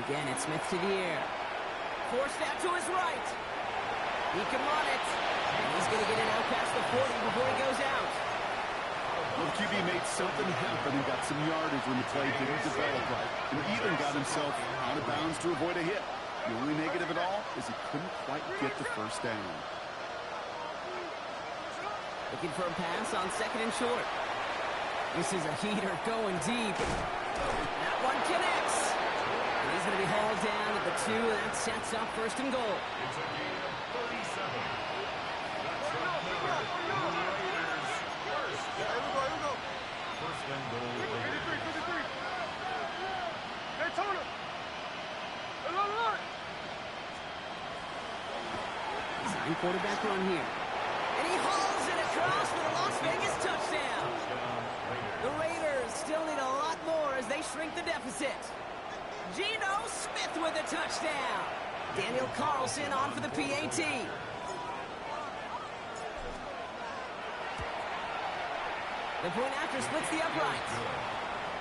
Again, it's Smith to the air. Forced out to his right. He can run it. And he's going to get it out past the 40 before he goes out. Well, the QB made something happen and got some yardage when the play didn't develop right. And even got himself out of bounds to avoid a hit. The only negative at all is he couldn't quite get the first down. Looking for a pass on second and short. This is a heater going deep. That one connects. And he's going to be hauled down at the 2, and that sets up first and goal. It's a gain of 37. That's first and goal. Design quarterback run here. And he hauls it across for the Las Vegas touchdown. The Raiders still need a lot more as they shrink the deficit. Geno Smith with a touchdown. Daniel Carlson on for the PAT. The point after splits the uprights.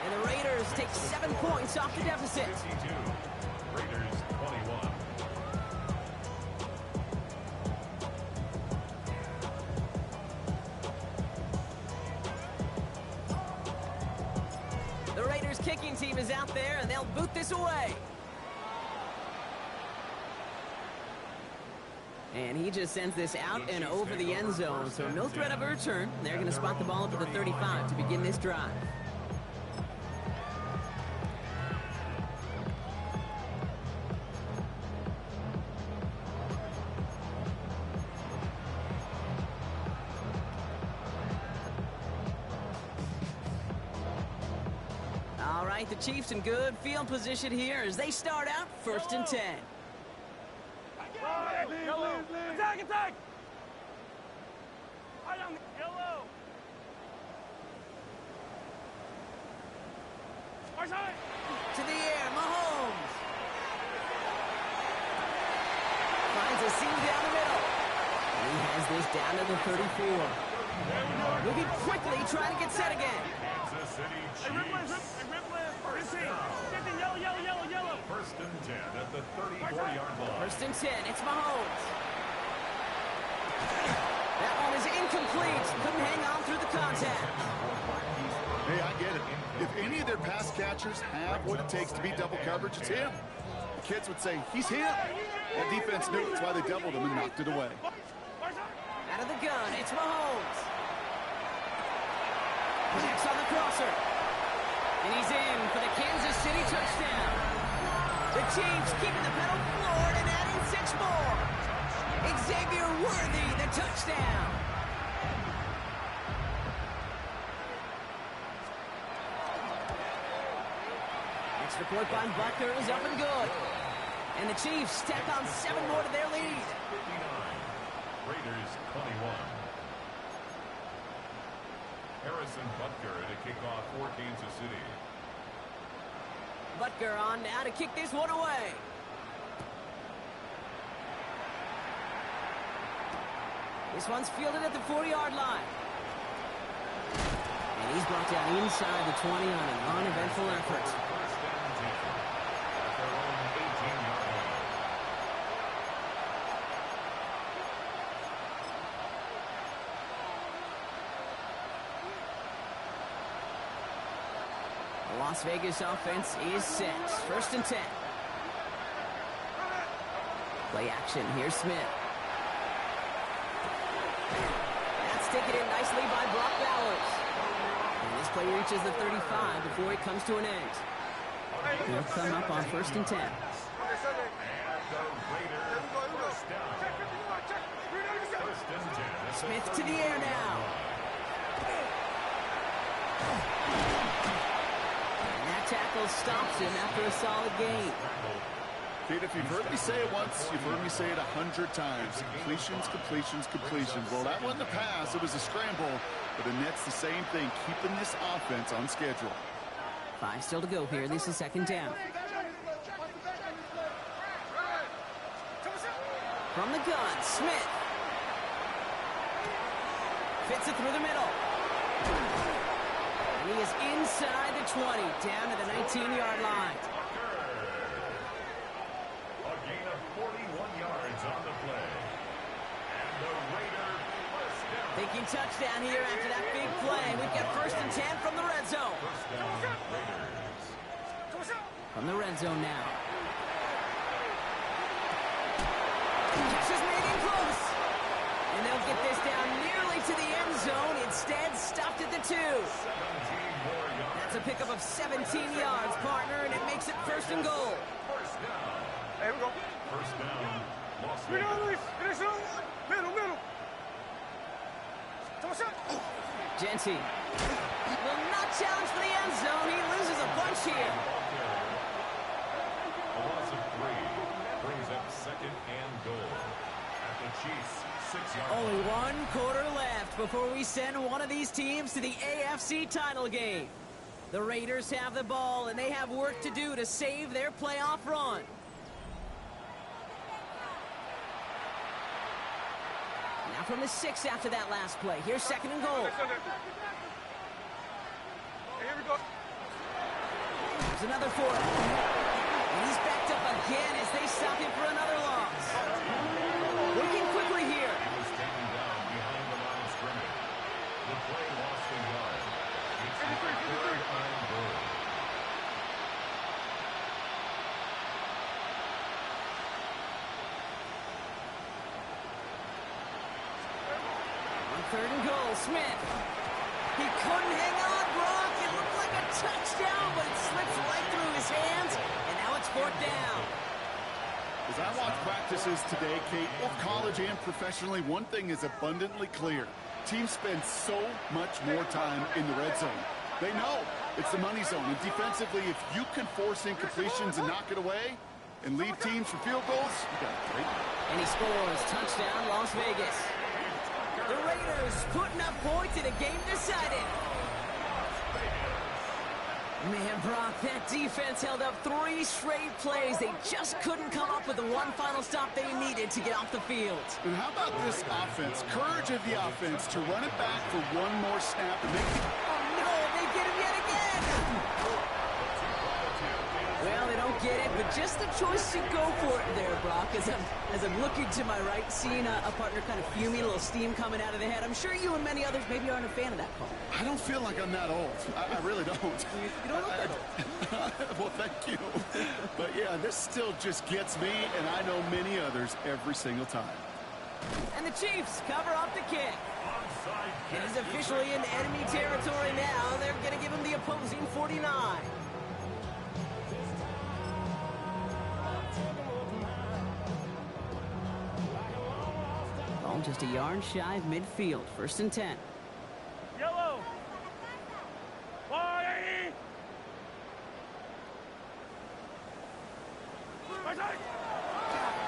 And the Raiders take 7 points off the deficit. 52. Raiders 21. The Raiders kicking team is out there, and they'll boot this away. And he just sends this out and over the end zone, so no threat of a return. They're going to spot the ball up at the 35 to begin this drive. All right, the Chiefs in good field position here as they start out first and 10. Yellow. Attack, attack! Right on the yellow. To the air, Mahomes. Finds a seam down the middle. And he has this down to the 34. Moving quickly, trying to get set again. Kansas City Chiefs. Yellow. First and 10 at the 34-yard line. First and 10, it's Mahomes. That one is incomplete. Couldn't hang on through the contact. Hey, I get it. If any of their pass catchers have what it takes to beat double coverage, it's him. The kids would say, he's him. That defense knew it's why they doubled him and knocked it away. Out of the gun, it's Mahomes. Connects on the crosser. And he's in for the Kansas City touchdown. The Chiefs keeping the pedal floored and adding 6 more. Xavier Worthy, the touchdown. Extra point by Butker is up and good. And the Chiefs tack on 7 more to their lead. 59. Raiders 21. Harrison Butker to kick off for Kansas City. Butker on now to kick this one away. This one's fielded at the 40-yard line. And he's brought down inside the 20 on an uneventful effort. First and 10 at their own 18-yard line. The Las Vegas offense is set. First and 10. Play action. Here's Smith. That's taken in nicely by Brock Bowers. And this play reaches the 35 before it comes to an end. They'll come up on first and 10. And the Raiders first down. First and 10 at the Smith to the air now. And that tackle stops him after a solid gain. Kate, if you've heard me say it once, you've heard me say it 100 times. Completions, completions, completions. Well, that wasn't a pass. It was a scramble. But the Nets the same thing, keeping this offense on schedule. 5 still to go here. This is second down. From the gun, Smith. Fits it through the middle. And he is inside the 20, down to the 19-yard line. A gain of 41 yards on the play. And the Raiders first down. Thinking touchdown here after that big play. We've got first and 10 from the red zone. First down, Raiders. From the red zone now. Catch is made in close. And they'll get this down nearly to the end zone. Instead, stopped at the 2. 17 more yards. That's a pickup of 17 yards, partner, and it makes it first and goal. First down. Here we go. First down, Las Vegas. Middle. Genty will not challenge for the end zone. He loses a bunch here. A loss of 3 brings up second and goal. At the Chiefs' 6-yard line. Only 1 quarter left before we send one of these teams to the AFC title game. The Raiders have the ball, and they have work to do to save their playoff run. Now from the 6 after that last play. Here's second and goal. Here we go. There's another 4. And he's backed up again as they stop him for another loss. Working quickly here. He was taken down behind the line of scrimmage. The play lost a yard. It's now third and goal. On third and goal, Smith. He couldn't hang on, Brock. It looked like a touchdown, but it slips right through his hands, and now it's 4th down. As I watch practices today, Kate, both college and professionally, one thing is abundantly clear. Teams spend so much more time in the red zone. They know it's the money zone. And defensively, if you can force incompletions and knock it away and leave teams for field goals, you got it, right? And he scores. Touchdown, Las Vegas. The Raiders putting up points in a game decided. Man, Brock, that defense held up 3 straight plays. They just couldn't come up with the one final stop they needed to get off the field. And how about this offense? Courage of the offense to run it back for one more snap and make it. Oh, no, they get him yet again. Well, they don't get it, but just the choice to go for it there, Brock. As I'm looking to my right, seeing a partner kind of fuming, a little steam coming out of the head. I'm sure you and many others maybe aren't a fan of that call. I don't feel like I'm that old. I really don't. You don't look that old. Well, thank you. But yeah, this still just gets me, and I know many others every single time. And the Chiefs cover up the kick. Onside It is officially in enemy territory now. They're going to give him the opposing 49. Ball just a yard shy of midfield. First and 10. Yellow.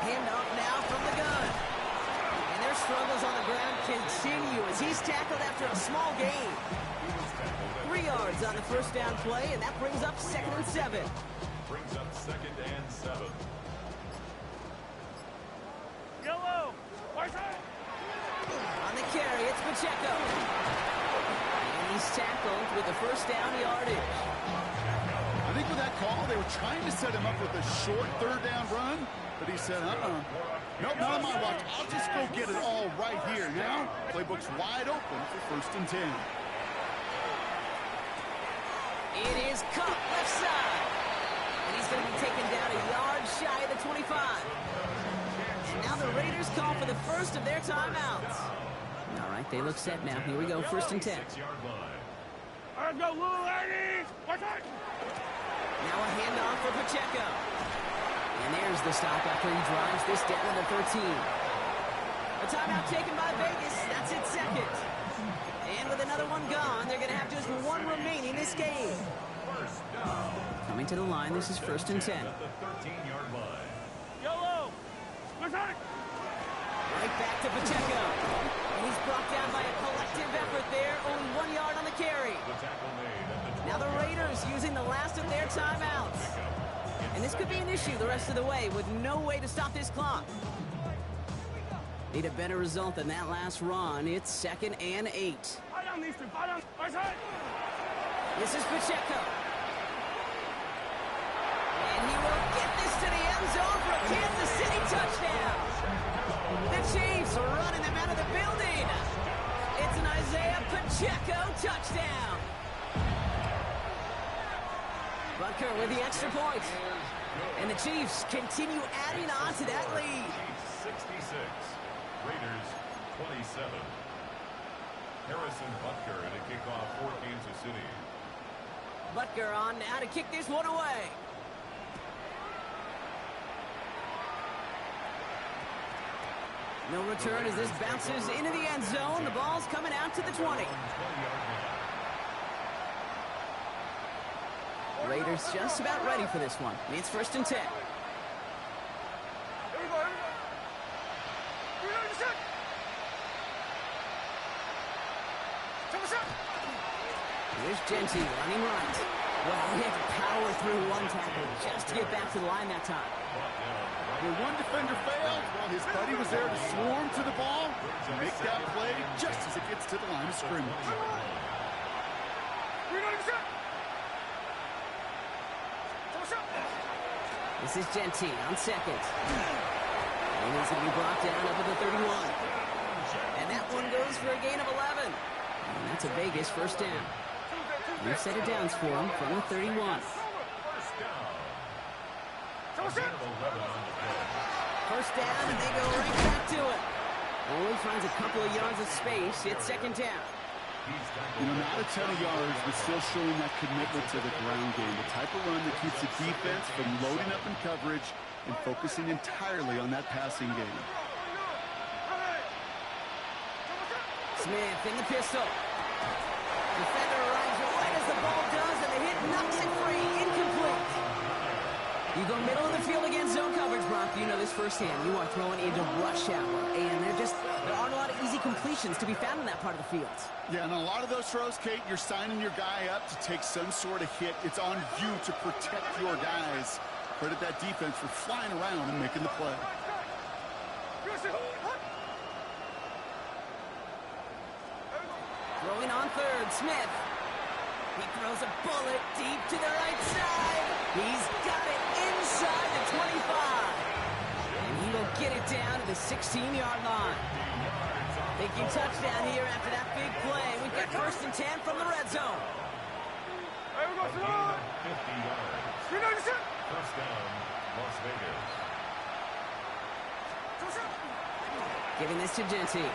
Hand off now from the gun. And their struggles on the ground continue as he's tackled after a small gain. 3 yards on the first down play, and that brings up second and 7. brings up second and 7. Yellow. carry. It's Pacheco. And he's tackled with the first down yardage. I think with that call, they were trying to set him up with a short third down run, but he said, nope, not on my watch. I'll just go get it all right here. Now, playbook's wide open for 1st and 10. It is Cup, left side. And he's going to be taken down a yard shy of the 25. And now the Raiders call for the first of their timeouts. All right, they look set now. Here we go, 1st and 10. Let's go, little ladies! Watch out! Now a handoff for Pacheco. And there's the stop after he drives this down to the 13. A timeout taken by Vegas. That's its second. And with another one gone, they're going to have just one remaining this game. Coming to the line, this is 1st and 10. Yellow! Let's go! Right back to Pacheco. And he's brought down by a collective effort there. Only 1 yard on the carry. Now the Raiders using the last of their timeouts. And this could be an issue the rest of the way with no way to stop this clock. Need a better result than that last run. It's 2nd and 8. This is Pacheco. And he will get this to the end zone for a Kansas City touchdown. The Chiefs are running them out of the building. It's an Isaiah Pacheco touchdown. Butker with the extra point. And the Chiefs continue adding on to that lead. 66. Raiders 27. Harrison Butker at a kickoff for Kansas City. Butker on now to kick this one away. No return as this bounces into the end zone. The ball's coming out to the 20. Raiders just about ready for this one. It's 1st and 10. Here's Genty running right. Well, he had to power through one tackle just to get back to the line that time. When one defender failed, well, his buddy was there to swarm to the ball to make that play just as it gets to the line of scrimmage. This is Genty on 2nd. And he's going to be brought down up at the 31. And that one goes for a gain of 11. And that's a Vegas first down. New set of downs for him from the 31. First down, and they go right back to it. Only finds a couple of yards of space. It's 2nd down. You know, not a ton of yards, but still showing that commitment to the ground game. The type of run that keeps the defense from loading up in coverage and focusing entirely on that passing game. Smith in the pistol. Defender runs right as the ball does, and the hit knocks it free. Incomplete. You go middle of the field against zone coverage, Brock. You know this firsthand. You are throwing into rush hour, and there aren't a lot of easy completions to be found in that part of the field. Yeah, and a lot of those throws, Kate, you're signing your guy up to take some sort of hit. It's on you to protect your guys. Credit that defense for flying around and making the play. Throwing on 3rd, Smith. He throws a bullet deep to the right side. He's got it inside the 25. And he will get it down to the 16-yard line. Thinking touchdown here after that big play. We've got 1st and 10 from the red zone. 50 yards. First down, Las Vegas. Giving this to Genty.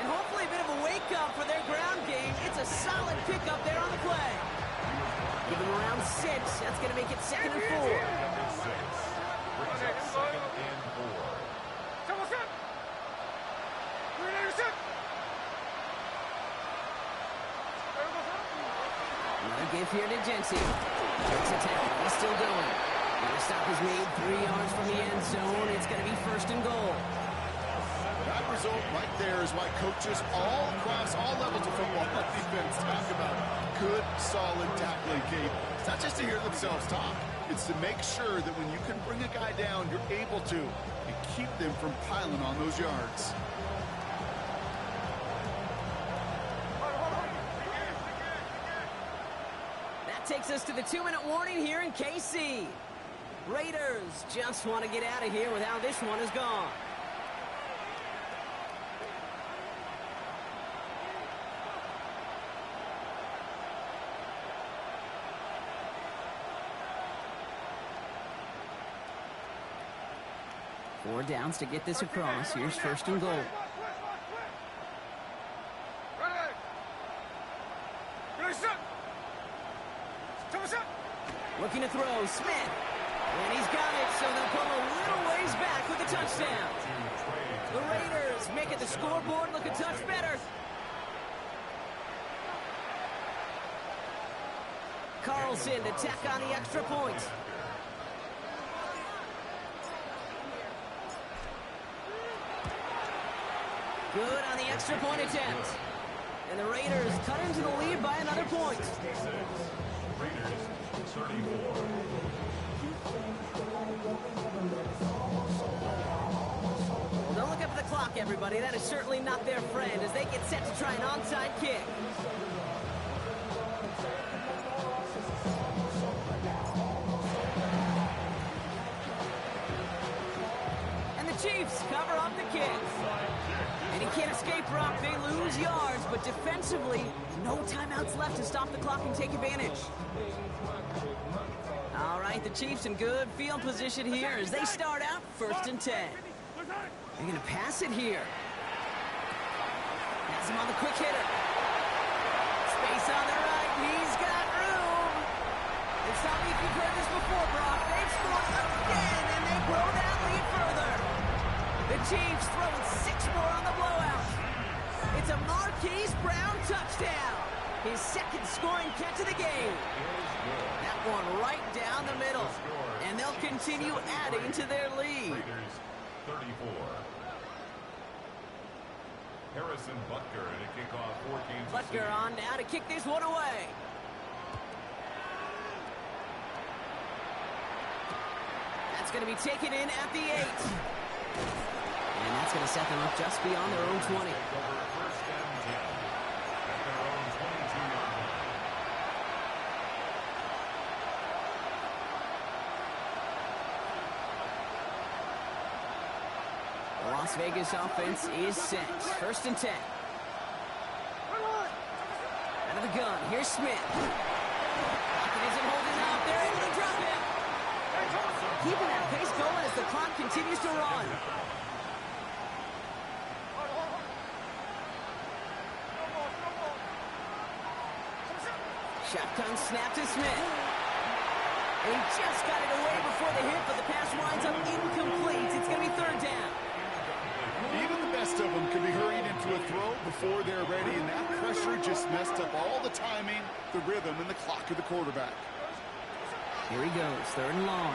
And hopefully a bit of a wake-up for their ground game. It's a solid pickup there on the play. Give them around 6. That's going to make it 2nd and 4. Number 6. Brings up 2nd and 4. Another give here to Genty. Breaks a tackle. He's still going. And the stop is made 3 yards from the end zone. It's going to be 1st and goal. That result right there is why coaches all across all levels of football defense talk about good, solid tackling, Kate. It's not just to hear themselves talk. It's to make sure that when you can bring a guy down, you're able to, and keep them from piling on those yards. That takes us to the 2-minute warning here in KC. Raiders just want to get out of here with how this one has gone. Four downs to get this across. Here's first and goal. Looking to throw, Smith. And he's got it, so they'll pull a little ways back with a touchdown. The Raiders making the scoreboard look a touch better. Carlson to tack on the extra point. Good on the extra point attempt. And the Raiders cut into the lead by another point. Raiders 34. Well, don't look up at the clock, everybody. That is certainly not their friend as they get set to try an onside kick. And the Chiefs cover up the kick. And he can't escape, Brock. They lose yards, but defensively, no timeouts left to stop the clock and take advantage. All right, the Chiefs in good field position here as they start out 1st and 10. They're going to pass it here. Has him on the quick hitter. Space on the right. He's got room. It's not like you've heard this before, Brock. They've scored again, and they grow that lead further. The Chiefs throwing 6 more on the blowout. It's a Marquise Brown touchdown. His second scoring catch of the game. That one right down the middle. And they'll continue adding to their lead. Raiders 34. Harrison Butker to kick off for Kansas City. Butker on now to kick this one away. That's going to be taken in at the 8. And that's going to set them up just beyond their own 20. Take over 1st and 10 at their own 22-yard line. The Las Vegas offense is set. 1st and 10. Out of the gun, here's Smith. Pocket isn't holding up. They're able to drop him. Keeping that pace going as the clock continues to run. Shotgun snap to Smith. And he just got it away before the hit, but the pass winds up incomplete. It's going to be 3rd down. Even the best of them can be hurried into a throw before they're ready, and that pressure just messed up all the timing, the rhythm, and the clock of the quarterback. Here he goes, 3rd and long.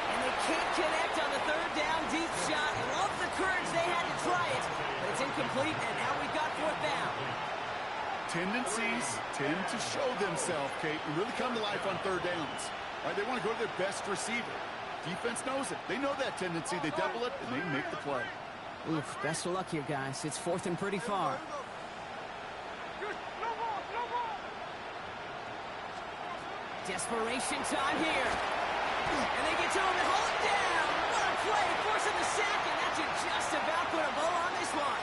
And they can't connect on the 3rd down deep shot. Love the courage they had to try it, but it's incomplete, and now we've got 4th down. Tendencies tend to show themselves, Kate, and really come to life on 3rd downs. Right? They want to go to their best receiver. Defense knows it. They know that tendency. They double it, and they make the play. Oof, best of luck here, guys. It's 4th and pretty far. Desperation time here. And they get to him and hold him down. What a play, forcing the sack, and that should just about put a bow on this one.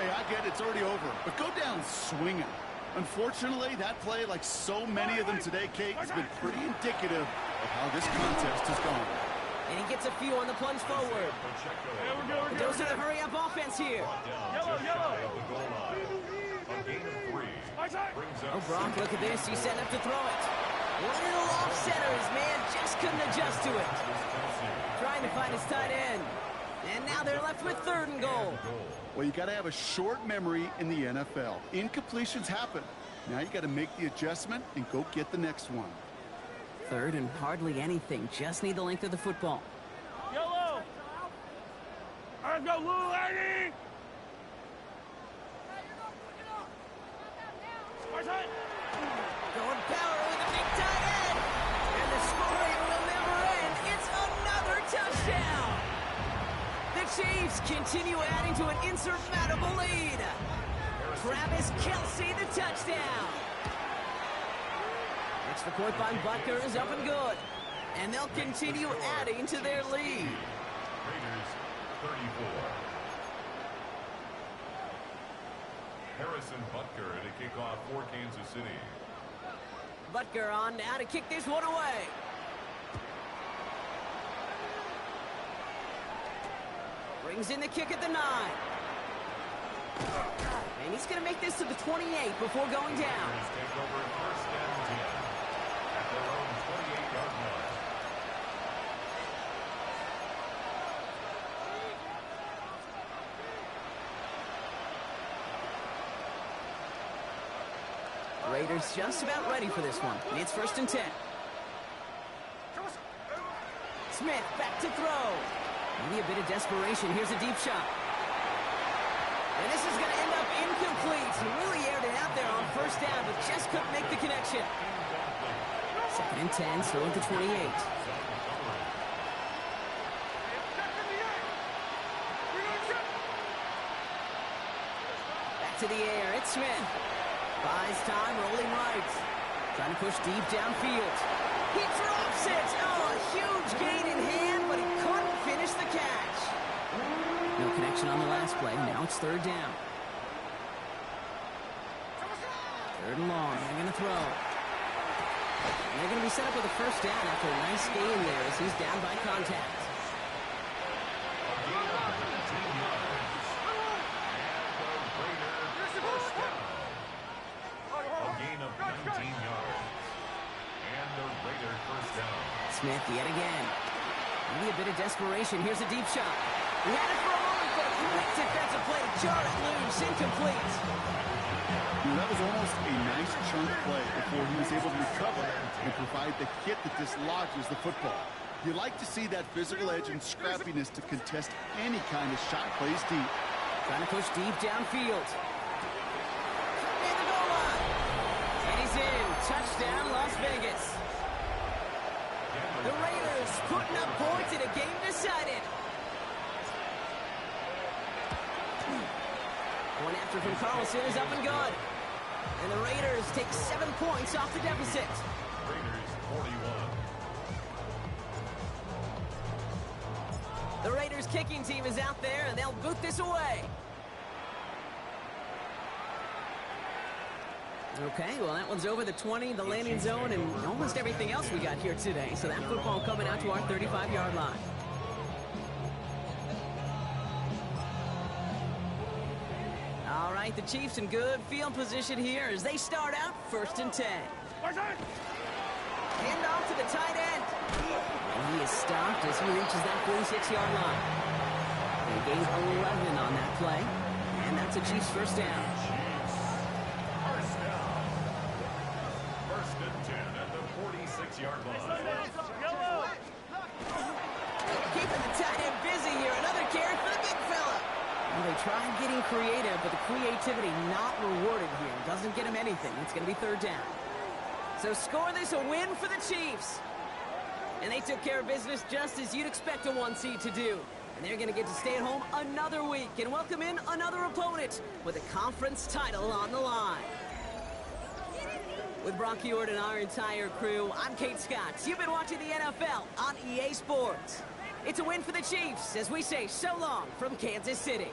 Hey, I get it. It's already over. But go down swinging. Unfortunately, that play, like so many of them today, Kate, has been pretty indicative of how this contest has gone. And he gets a few on the plunge forward. It goes to the hurry-up offense here. Oh, Brock, look at this. He's setting up to throw it. Little off center. His man just couldn't adjust to it. Trying to find his tight end. And now they're left with 3rd and goal. Well, you got to have a short memory in the NFL. Incompletions happen. Now you got to make the adjustment and go get the next one. 3rd and hardly anything. Just need the length of the football. Yellow! Let's go, Lou, lady! Going power with a big tight end. And the scoring will never end. It's another touchdown. The Chiefs continue adding to an insurmountable lead. Travis Kelce, the touchdown. Extra point by Butker is up and good. And they'll continue adding to their lead. Raiders 34. Harrison Butker to kick off for Kansas City. Butker on now to kick this one away. Brings in the kick at the 9. And he's going to make this to the 28 before going down. Raiders take over first and 10 at their own 28-yard line. Raiders just about ready for this one. It's first and 10. Smith back to throw. Maybe a bit of desperation. Here's a deep shot. And this is going to end up incomplete. He really aired it out there on first down, but just couldn't make the connection. Second and 10, still at the 28. Back to the air. It's Smith. Buys time, rolling right. Trying to push deep downfield. He drops it. Oh, a huge gain in hand, but he couldn't finish the catch. No connection on the last play. Now it's third down. Third and long. They're going to throw. And they're going to be set up with a first down after a nice gain there as he's down by contact. Smith yet again. Maybe a bit of desperation. Here's a deep shot. He had it for a moment, but a quick defensive play to jar it loose. Incomplete. That was almost a nice chunk play before he was able to recover and provide the hit that dislodges the football. You like to see that physical edge and scrappiness to contest any kind of shot plays deep. Trying to push deep downfield. Near the goal line. And he's in. Touchdown, Las Vegas. The Raiders putting up points in a game decided. One after from Carlson is up and good. And the Raiders take 7 points off the deficit. Raiders 41. The Raiders kicking team is out there, and they'll boot this away. Okay, well, that one's over the 20, the landing zone, and almost everything else we got here today. So that football coming out to our 35-yard line. All right, the Chiefs in good field position here as they start out first and 10. Hand off to the tight end. And he is stopped as he reaches that 46-yard line. They gained 11 on that play, and that's a Chiefs first down. First and 10 at the 46-yard line. Keeping the tight end busy here. Another carry for the big fella. Well, they tried getting creative, but the creativity not rewarded here. Doesn't get him anything. It's going to be third down. So score this a win for the Chiefs. And they took care of business just as you'd expect a 1 seed to do. And they're going to get to stay at home another week and welcome in another opponent with a conference title on the line. With Brock Ewart and our entire crew, I'm Kate Scott. You've been watching the NFL on EA Sports. It's a win for the Chiefs as we say so long from Kansas City.